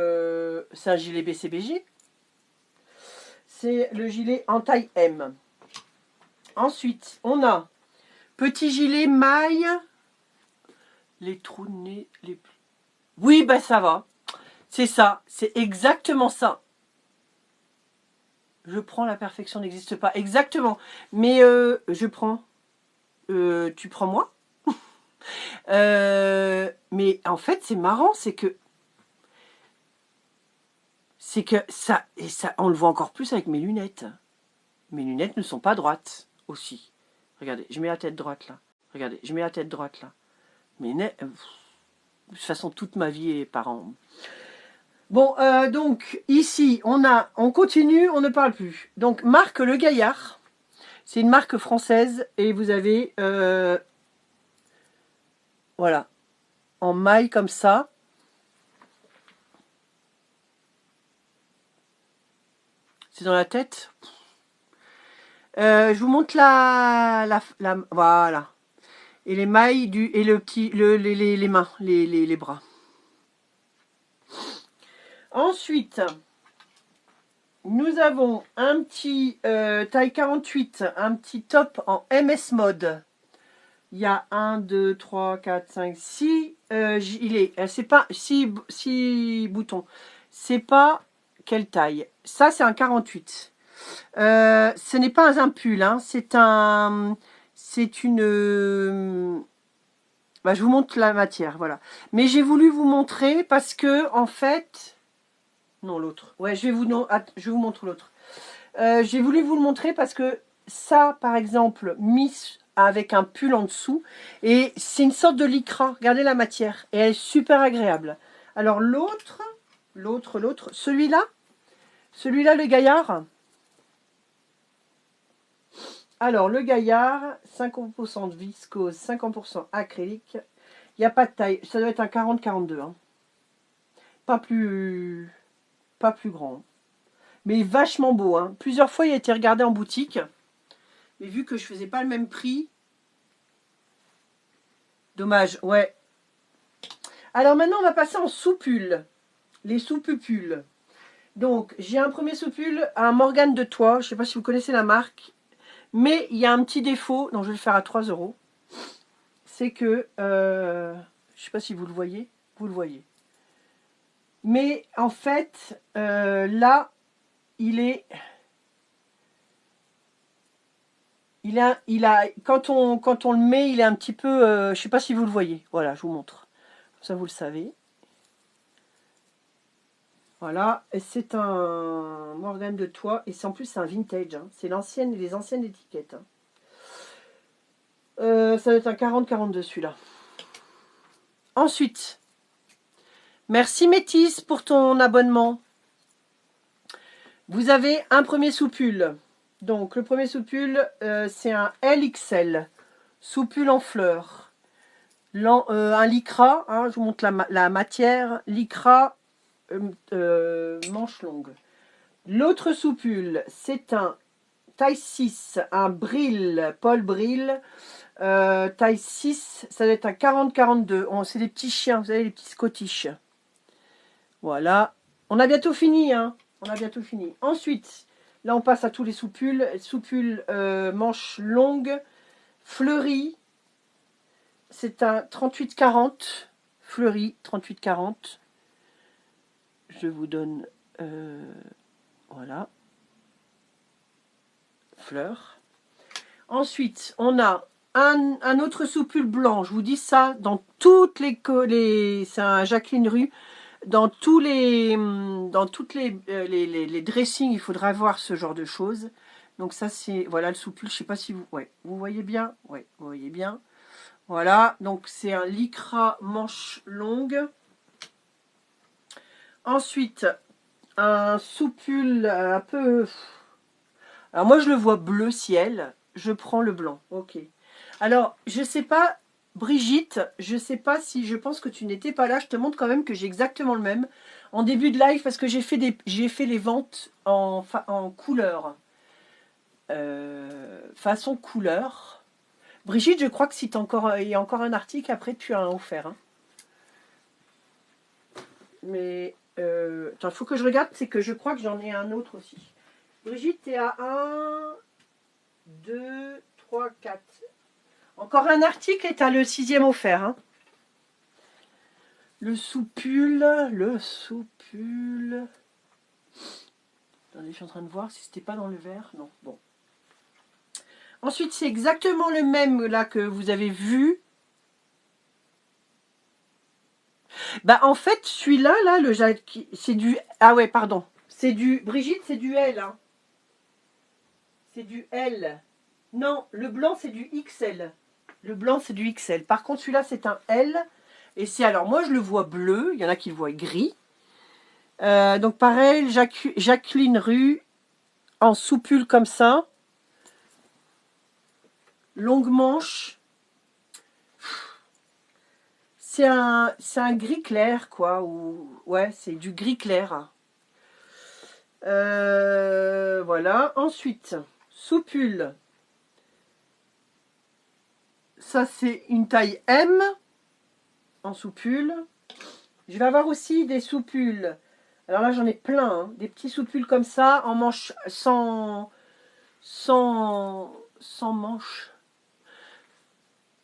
BCBG. C'est le gilet en taille M. Ensuite, on a petit gilet maille. Les trous de nez, les... Oui, bah ça va. C'est ça, c'est exactement ça. Je prends, la perfection n'existe pas. Exactement. Mais je prends. Tu prends moi. Mais en fait, c'est marrant, c'est que ça, et ça, on le voit encore plus avec mes lunettes. Mes lunettes ne sont pas droites aussi. Regardez, je mets la tête droite là. Regardez, je mets la tête droite là. Mais de toute façon, toute ma vie est par an. Bon, donc ici, on continue, on ne parle plus. Donc, marque Le Gaillard. C'est une marque française et vous avez, voilà, en maille comme ça. C'est dans la tête. Je vous montre voilà. Et les mailles et le petit, les mains, les bras. Ensuite, nous avons un petit taille 48, un petit top en MS mode. Il y a 1, 2, 3, 4, 5, 6 c'est pas 6 boutons. C'est pas quelle taille. Ça, c'est un 48. Ce n'est pas un pull, hein, c'est une... Bah, je vous montre la matière, voilà. Mais j'ai voulu vous montrer parce que, en fait... Non, l'autre. Ouais, je vous montre l'autre. J'ai voulu vous le montrer parce que ça, par exemple, mis avec un pull en dessous, et c'est une sorte de lycra. Regardez la matière. Et elle est super agréable. Alors, l'autre, celui-là, le Gaillard... Alors, le Gaillard, 50% de viscose, 50% acrylique. Il n'y a pas de taille. Ça doit être un 40-42. Hein. Pas plus grand. Mais vachement beau. Hein. Plusieurs fois, il a été regardé en boutique. Mais vu que je faisais pas le même prix. Dommage, ouais. Alors maintenant, on va passer en soupule. Les sous-pupules. Donc, j'ai un premier soupule, un Morgane de Toit. Je ne sais pas si vous connaissez la marque. Mais il y a un petit défaut. Donc, je vais le faire à 3 €. C'est que, je ne sais pas si vous le voyez, vous le voyez. Mais en fait, là, quand on le met, il est un petit peu, je ne sais pas si vous le voyez. Voilà, je vous montre. Ça, vous le savez. Voilà, et c'est un Morgane de Toit, et en plus, c'est un vintage. Hein. C'est les anciennes étiquettes. Hein. Ça doit être un 40-42 celui-là. Ensuite, merci Métis pour ton abonnement. Vous avez un premier soupule. Donc le premier soupule, c'est un LXL. Soupule en fleurs. Un lycra, hein, je vous montre la matière. Lycra, manche longue. L'autre soupule, c'est un taille 6, un Brill, Paul Brill. Taille 6, ça doit être un 40-42. C'est des petits chiens, vous savez, les petits Scottish. Voilà. On a bientôt fini, hein. On a bientôt fini. Ensuite, là, on passe à tous les soupules. Soupule manche longue, fleurie. C'est un 38-40. Fleuri, 38-40. Je vous donne... voilà. Fleur. Ensuite, on a un autre soupule blanc. Je vous dis ça dans toutes les c'est un Jacqueline Rue. Dans toutes les dressings, il faudra voir ce genre de choses. Donc ça, c'est, voilà, le soupule, je sais pas si vous, ouais, vous voyez bien, ouais, vous voyez bien. Voilà, donc c'est un lycra manche longue. Ensuite, un soupule un peu, alors moi je le vois bleu ciel, je prends le blanc, ok. Alors, je sais pas, Brigitte, je sais pas si, je pense que tu n'étais pas là, je te montre quand même que j'ai exactement le même. En début de live, parce que j'ai fait les ventes en couleur. Façon couleur. Brigitte, je crois que si il y a encore un article, après tu as un offert. Hein. Mais, attends, il faut que je regarde, c'est que je crois que j'en ai un autre aussi. Brigitte, t'es à 1, 2, 3, 4. Encore un article et t'as le 6e offert. Hein. Le soupule. Attendez, je suis en train de voir si c'était pas dans le verre. Non, bon. Ensuite, c'est exactement le même là que vous avez vu. Bah en fait, celui-là, là, le Jackie, c'est du... Ah ouais, pardon. C'est du... Brigitte, c'est du L. Hein. C'est du L. Non, le blanc, c'est du XL. Le blanc, c'est du XL. Par contre, celui-là, c'est un L. Et c'est... Alors, moi, je le vois bleu. Il y en a qui le voient gris. Donc, pareil, Jacqueline Rue, en soupule comme ça. Longue manche. C'est un gris clair, quoi. Ou, ouais, c'est du gris clair. Voilà. Ensuite, soupule. Ça, c'est une taille M en soupule. Je vais avoir aussi des soupules. Alors là, j'en ai plein. Hein. Des petits soupules comme ça, en manche sans manche.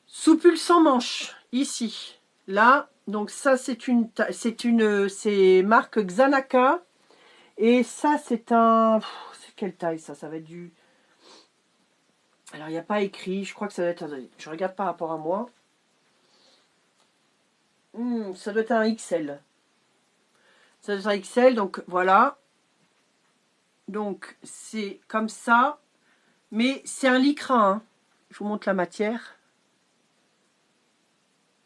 Soupule sans manche, ici. Là, donc ça, c'est marque Xanaka. Et ça, c'est un... C'est quelle taille, ça? Ça va être du... Alors, il n'y a pas écrit. Je crois que ça doit être... Je regarde par rapport à moi. Ça doit être un XL. Ça doit être un XL, donc voilà. Donc, c'est comme ça. Mais c'est un lycra. Hein. Je vous montre la matière.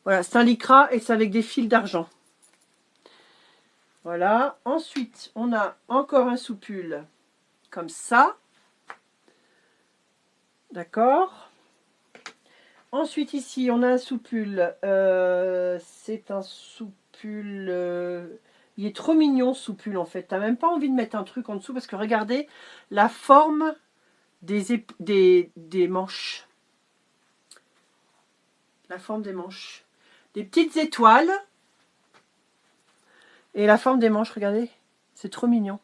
Voilà, c'est un lycra et c'est avec des fils d'argent. Voilà. Ensuite, on a encore un soupule comme ça. D'accord. Ensuite, ici, on a un soupule. C'est un soupule... il est trop mignon, ce soupule, en fait. T'as même pas envie de mettre un truc en dessous parce que regardez la forme des manches. La forme des manches. Des petites étoiles. Et la forme des manches, regardez. C'est trop mignon.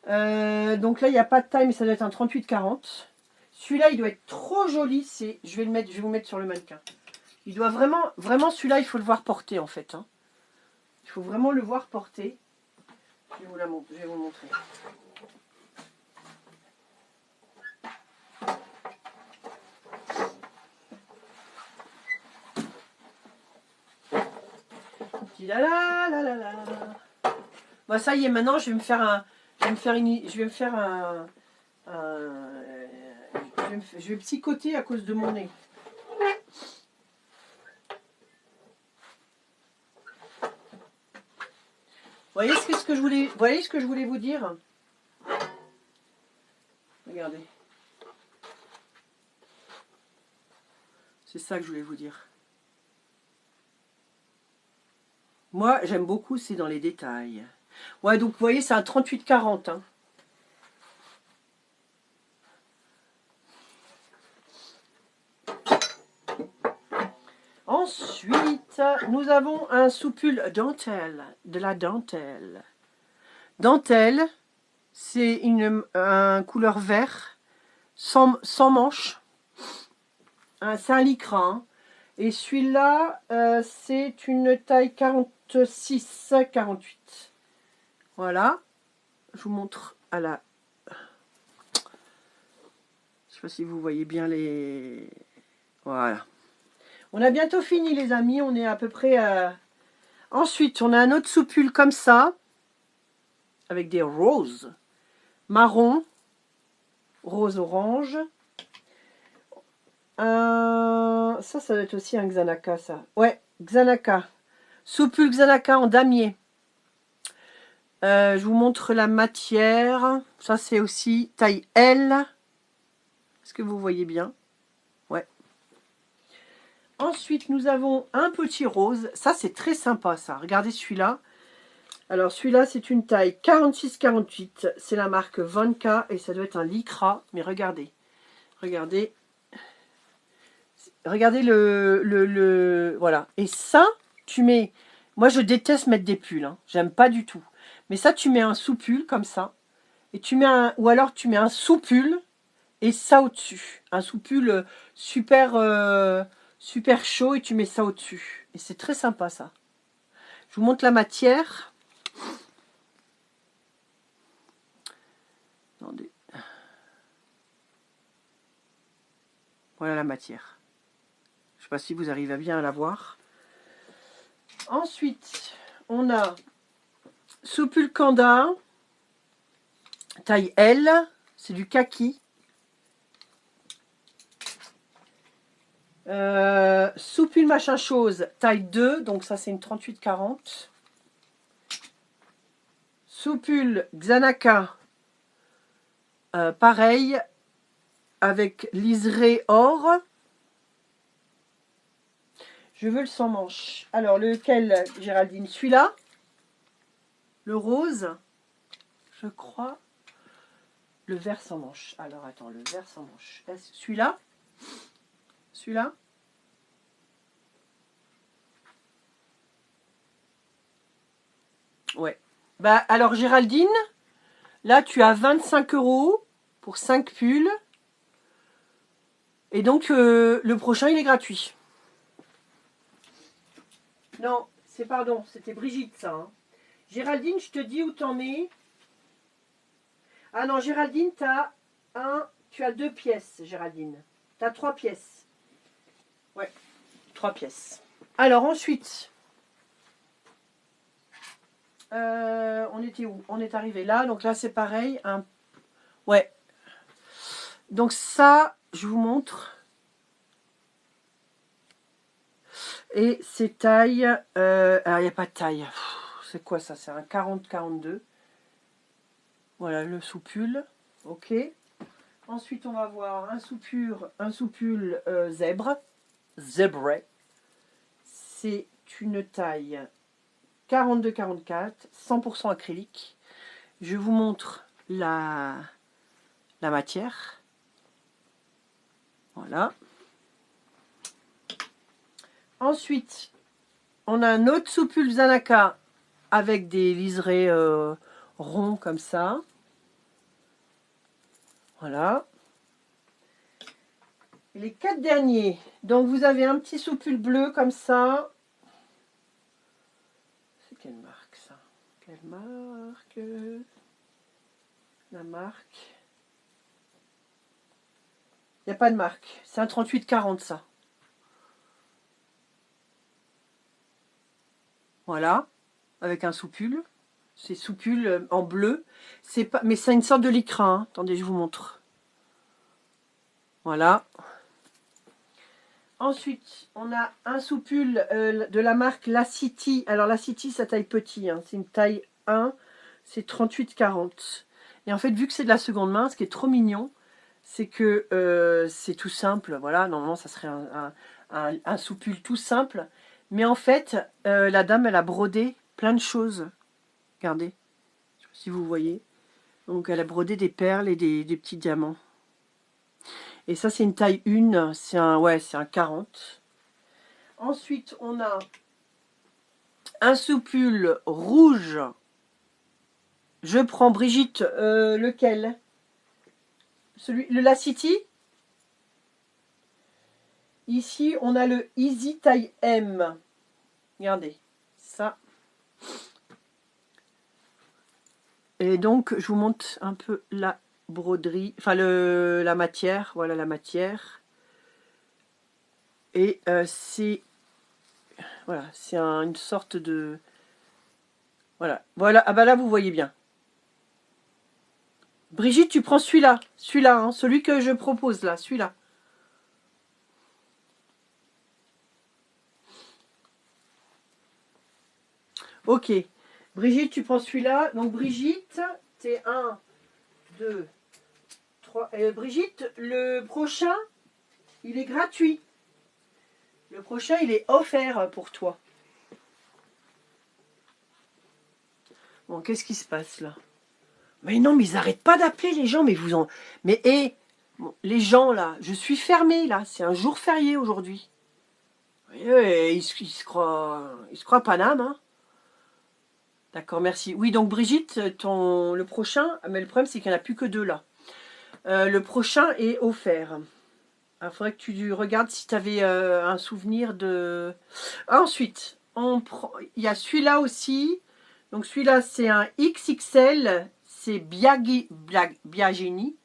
Donc là, il n'y a pas de taille, mais ça doit être un 38-40. Celui-là, il doit être trop joli. Je vais vous le mettre sur le mannequin. Il doit vraiment celui-là, il faut le voir porter en fait. Hein. Il faut vraiment le voir porter. Je vais vous le montrer. La la la la la. Bon, ça y est, maintenant, je vais me faire un, je vais psychoter à cause de mon nez. Vous voyez ce que je voulais vous dire? Regardez. C'est ça que je voulais vous dire. Moi, j'aime beaucoup, c'est dans les détails. Ouais, donc vous voyez, c'est un 38-40. Hein. Ensuite, nous avons un soupule dentelle, de la dentelle. Dentelle, c'est un couleur vert, sans manche. C'est un lycra. Hein. Et celui-là, c'est une taille 46-48. Voilà. Je vous montre à la... Je ne sais pas si vous voyez bien les... Voilà. On a bientôt fini les amis, on est à peu près... Ensuite, on a un autre soupule comme ça, avec des roses, marron, rose-orange. Ça doit être aussi un Xanaka, ça. Ouais, Xanaka. Soupule Xanaka en damier. Je vous montre la matière. Ça, c'est aussi taille L. Est-ce que vous voyez bien? Ouais. Ensuite, nous avons un petit rose. Ça, c'est très sympa, ça. Regardez celui-là. Alors, celui-là, c'est une taille 46-48. C'est la marque Vonka et ça doit être un lycra. Mais regardez. Regardez. Regardez le... Voilà. Et ça, tu mets Moi, je déteste mettre des pulls. Hein. J'aime pas du tout. Mais ça, tu mets un sous-pull comme ça. Et tu mets un... Ou alors, tu mets un sous-pull et ça au-dessus. Un sous-pull super, super chaud et tu mets ça au-dessus. Et c'est très sympa, ça. Je vous montre la matière. Attendez. Voilà la matière. Je ne sais pas si vous arrivez à bien la voir. Ensuite, on a sous-pull Kanda, taille L, c'est du kaki. Sous-pull machin chose, taille 2, donc ça c'est une 38-40. Sous-pull Xanaka, pareil, avec liseré or. Je veux le sans manche. Alors, lequel, Géraldine? Celui-là? Le rose? Je crois. Le vert sans manche. Alors, attends, le vert sans manche. Celui-là? Celui-là? Ouais. Bah, alors, Géraldine, là, tu as 25 € pour 5 pulls. Et donc, le prochain, il est gratuit. Non, c'était Brigitte, ça. Hein. Géraldine, je te dis où t'en es. Ah non, Géraldine, tu as 2 pièces, Géraldine. Tu as 3 pièces. Ouais, 3 pièces. Alors ensuite, on était où? On est arrivé là, donc là c'est pareil. Ouais. Donc ça, je vous montre. Et c'est taille... alors il n'y a pas de taille. C'est quoi ça? C'est un 40-42. Voilà le sous-pull. Ok. Ensuite, on va voir un sous-pull zèbre. Zèbre. C'est une taille 42-44, 100% acrylique. Je vous montre la matière. Voilà. Ensuite, on a un autre sous-pull Xanaka avec des liserés ronds comme ça. Voilà. Et les 4 derniers. Donc, vous avez un petit sous-pull bleu comme ça. C'est quelle marque ça? Quelle marque? La marque. Il n'y a pas de marque. C'est un 38-40 ça. Voilà. Avec un sous-pull. C'est sous-pull en bleu. C'est pas, mais c'est une sorte de lycra. Hein. Attendez, je vous montre. Voilà. Ensuite, on a un sous-pull de la marque La City. Alors, La City, ça taille petit. Hein. C'est une taille 1. C'est 38-40. Et en fait, vu que c'est de la seconde main, ce qui est trop mignon, c'est que c'est tout simple. Voilà, normalement, ça serait un sous-pull tout simple. Mais en fait, la dame, elle a brodé plein de choses. Regardez, je sais pas si vous voyez. Donc, elle a brodé des perles et des petits diamants. Et ça, c'est une taille 1. C'est un 40. Ensuite, on a un sous-pull rouge. Je prends, Brigitte, lequel? Le La City. Ici, on a le Easy taille M. Regardez, ça. Et donc, je vous montre un peu la broderie, enfin la matière. Voilà la matière. Et c'est une sorte de... Voilà, ah bah là, vous voyez bien. Brigitte, tu prends celui-là, hein, celui que je propose là, celui-là. Ok. Brigitte, tu prends celui-là. Donc Brigitte, t'es 1, 2, 3. Brigitte, le prochain, il est gratuit. Le prochain, il est offert pour toi. Bon, qu'est-ce qui se passe là? Mais non, mais ils n'arrêtent pas d'appeler les gens. Mais vous en... Mais bon, les gens là, je suis fermée là. C'est un jour férié aujourd'hui. Ils se croient Paname, hein. D'accord, merci. Oui, donc Brigitte, le prochain, mais le problème c'est qu'il n'y en a plus que 2 là. Le prochain est offert. Il faudrait que tu regardes si tu avais un souvenir de... Ensuite, il y a celui-là aussi. Donc celui-là, c'est un XXL. C'est Biagini.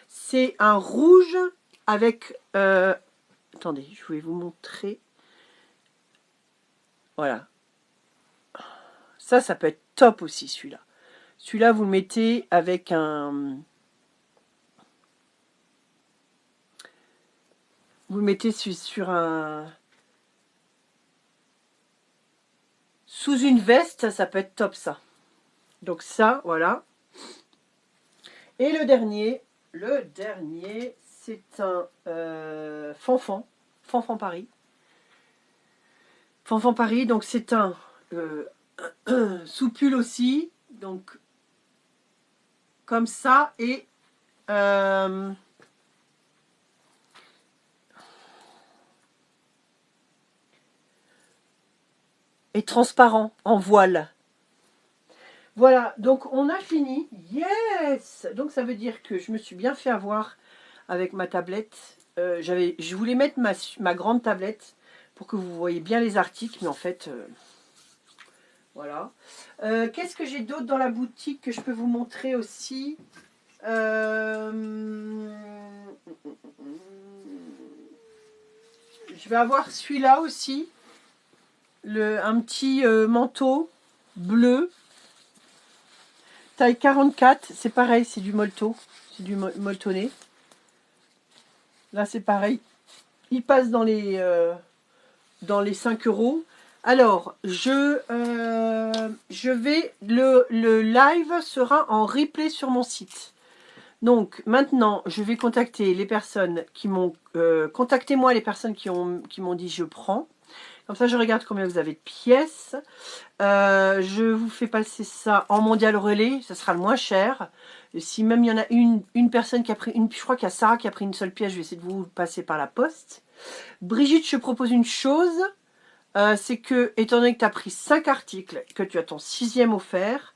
C'est un rouge avec... attendez, je vais vous montrer. Voilà. Ça peut être top aussi, celui-là. Celui-là, vous le mettez avec un... Vous le mettez sur un... Sous une veste, ça peut être top, ça. Donc ça, voilà. Et le dernier, c'est un Fanfan Paris. Fanfan Paris, donc c'est un sous-pull aussi, donc comme ça, et transparent, en voile. Voilà, donc on a fini. Yes! Donc ça veut dire que je me suis bien fait avoir avec ma tablette. Je voulais mettre ma grande tablette pour que vous voyez bien les articles, mais en fait, voilà. Qu'est-ce que j'ai d'autre dans la boutique que je peux vous montrer aussi? Je vais avoir celui-là aussi. Un petit manteau bleu. Taille 44, c'est pareil, c'est du molto. C'est du molletonné. Là, c'est pareil. Il passe dans les 5 euros. Alors, le live sera en replay sur mon site. Donc, maintenant, je vais contacter les personnes qui m'ont... contactez-moi les personnes qui m'ont dit « je prends ». Comme ça, je regarde combien vous avez de pièces. Je vous fais passer ça en mondial relais. Ça sera le moins cher. Et si même il y en a une personne qui a pris... je crois qu'il y a Sarah qui a pris une seule pièce. Je vais essayer de vous passer par la poste. Brigitte, je propose une chose. C'est que, étant donné que tu as pris 5 articles, que tu as ton 6e offert,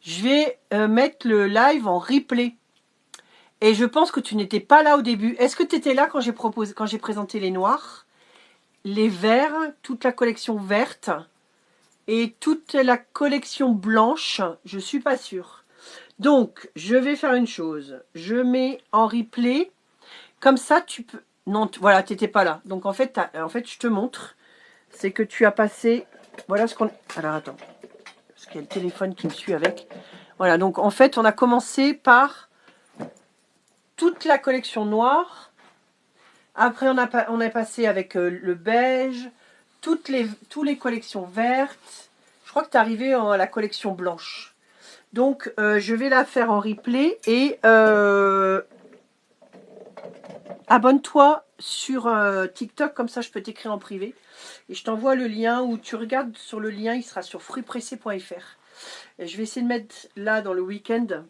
je vais mettre le live en replay. Et je pense que tu n'étais pas là au début. Est-ce que tu étais là quand j'ai présenté les noirs, les verts, toute la collection verte et toute la collection blanche? Je suis pas sûre. Donc, je vais faire une chose. Je mets en replay. Comme ça, tu peux... Non, voilà, tu n'étais pas là. Donc, en fait, je te montre. C'est que tu as passé... Voilà ce qu'on... Alors, attends. Parce qu'il y a le téléphone qui me suit avec. Voilà, donc en fait, on a commencé par toute la collection noire. Après, on est passé avec le beige, toutes les collections vertes. Je crois que tu es arrivé à la collection blanche. Donc, je vais la faire en replay et abonne-toi sur TikTok, comme ça je peux t'écrire en privé. Et je t'envoie le lien, ou tu regardes sur le lien, il sera sur fruitspressés.fr. Et je vais essayer de mettre là dans le week-end,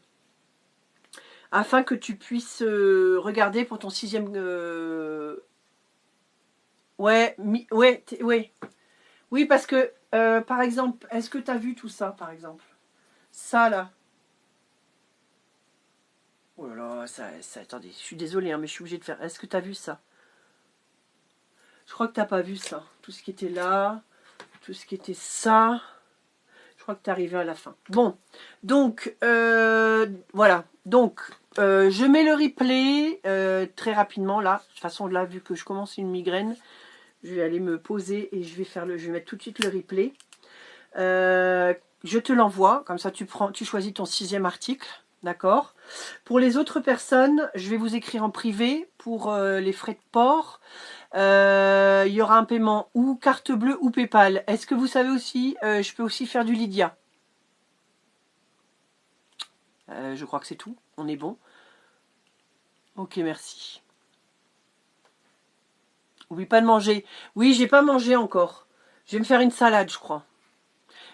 afin que tu puisses regarder pour ton 6e... Ouais, ouais. Oui, parce que, par exemple, est-ce que tu as vu tout ça, par exemple? Ça, là. Oh là là, attendez, je suis désolée, hein, mais je suis obligée de faire... Est-ce que tu as vu ça? Je crois que tu n'as pas vu ça. Tout ce qui était là, tout ce qui était ça... Je crois que tu es arrivé à la fin. Bon, donc, voilà. Donc, je mets le replay très rapidement, là. De toute façon, là, vu que je commence une migraine, je vais aller me poser et je vais mettre tout de suite le replay. Je te l'envoie, comme ça tu choisis ton 6e article, d'accord? Pour les autres personnes, je vais vous écrire en privé pour les frais de port. Il y aura un paiement ou carte bleue ou PayPal. Est-ce que vous savez aussi, je peux aussi faire du Lydia. Je crois que c'est tout. On est bon. Ok, merci. Oublie pas de manger. Oui, j'ai pas mangé encore. Je vais me faire une salade, je crois.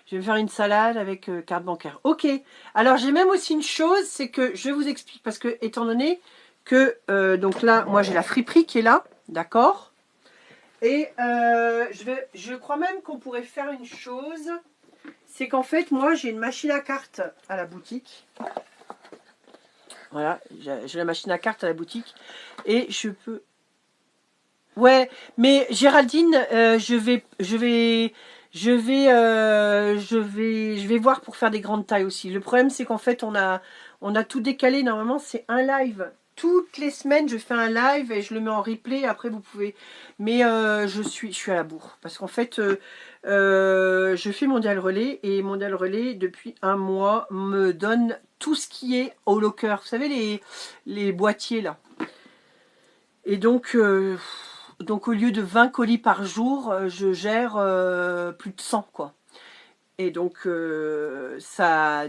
Je vais me faire une salade avec carte bancaire. Ok. Alors, j'ai même aussi une chose, c'est que je vous explique. Parce que, étant donné que, donc là, moi, j'ai la friperie qui est là. D'accord? Et je crois même qu'on pourrait faire une chose. c'est qu'en fait, moi, j'ai une machine à cartes à la boutique. Voilà, j'ai la machine à cartes à la boutique. Et je peux... Ouais, mais Géraldine, je vais voir pour faire des grandes tailles aussi. Le problème, c'est qu'en fait, on a tout décalé. Normalement, c'est un live. Toutes les semaines, je fais un live et je le mets en replay. Après, vous pouvez... Mais je suis à la bourre. Parce qu'en fait, je fais Mondial Relais. Et Mondial Relais, depuis un mois, me donne tout ce qui est au locker. Vous savez, les boîtiers, là. Et donc au lieu de 20 colis par jour, je gère plus de 100, quoi. Et donc, ça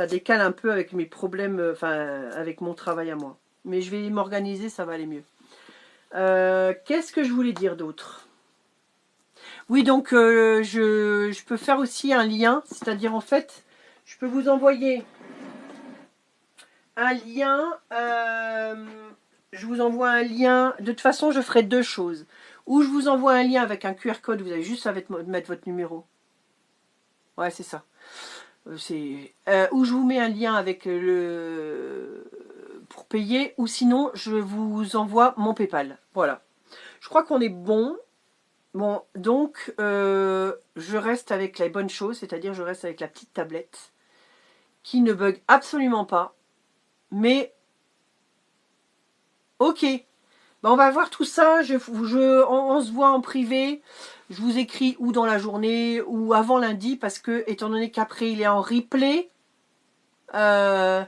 décale un peu avec mes problèmes, enfin, avec mon travail à moi. Mais je vais m'organiser, ça va aller mieux. Qu'est-ce que je voulais dire d'autre? Oui, donc, je peux faire aussi un lien, c'est-à-dire, en fait, je peux vous envoyer un lien... je vous envoie un lien. De toute façon, je ferai deux choses. Ou je vous envoie un lien avec un QR code. Vous avez juste à mettre votre numéro. Ouais, c'est ça. Ou je vous mets un lien avec pour payer. Ou sinon, je vous envoie mon PayPal. Voilà. Je crois qu'on est bon. Bon, donc, je reste avec les bonnes choses. C'est-à-dire, je reste avec la petite tablette qui ne bug absolument pas. Mais, ok. Ben, on va voir tout ça, on se voit en privé, je vous écris ou dans la journée ou avant lundi parce que étant donné qu'après il est en replay, je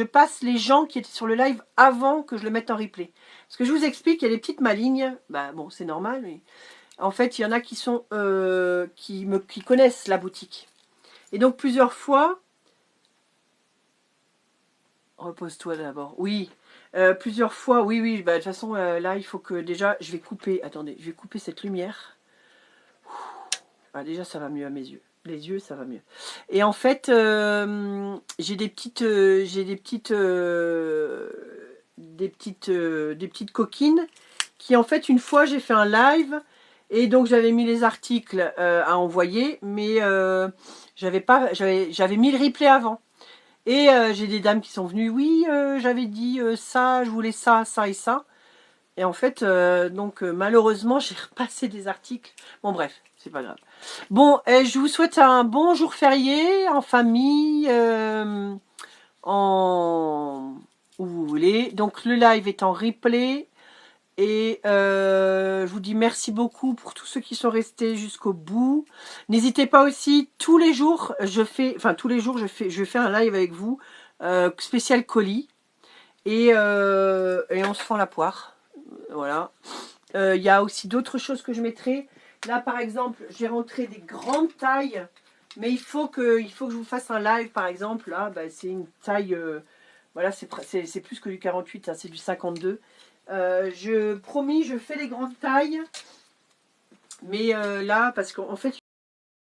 passe les gens qui étaient sur le live avant que je le mette en replay. Parce que je vous explique, il y a des petites malignes, bah bon c'est normal, mais en fait il y en a qui sont qui connaissent la boutique. Et donc plusieurs fois, repose-toi d'abord, oui. Plusieurs fois, oui, bah, de toute façon, là, il faut que déjà, je vais couper, attendez, je vais couper cette lumière. Ah, déjà, ça va mieux à mes yeux. Les yeux, ça va mieux. Et en fait, j'ai des petites coquines qui, en fait, une fois, j'ai fait un live et donc j'avais mis les articles à envoyer, mais j'avais mis le replay avant. Et j'ai des dames qui sont venues, oui, j'avais dit ça, je voulais ça, ça et ça. Et en fait, donc malheureusement, j'ai repassé des articles. Bon bref, c'est pas grave. Bon, je vous souhaite un bon jour férié, en famille, où vous voulez. Donc le live est en replay. Et je vous dis merci beaucoup pour tous ceux qui sont restés jusqu'au bout. N'hésitez pas aussi, tous les jours, je fais un live avec vous, spécial colis. Et on se fend la poire. Voilà. Il y a aussi d'autres choses que je mettrai. Là, par exemple, j'ai rentré des grandes tailles. Mais il faut que je vous fasse un live, par exemple. Là, bah, c'est une taille... voilà, c'est plus que du 48, hein, c'est du 52. Je promis, je fais les grandes tailles. Mais là, parce qu'en fait,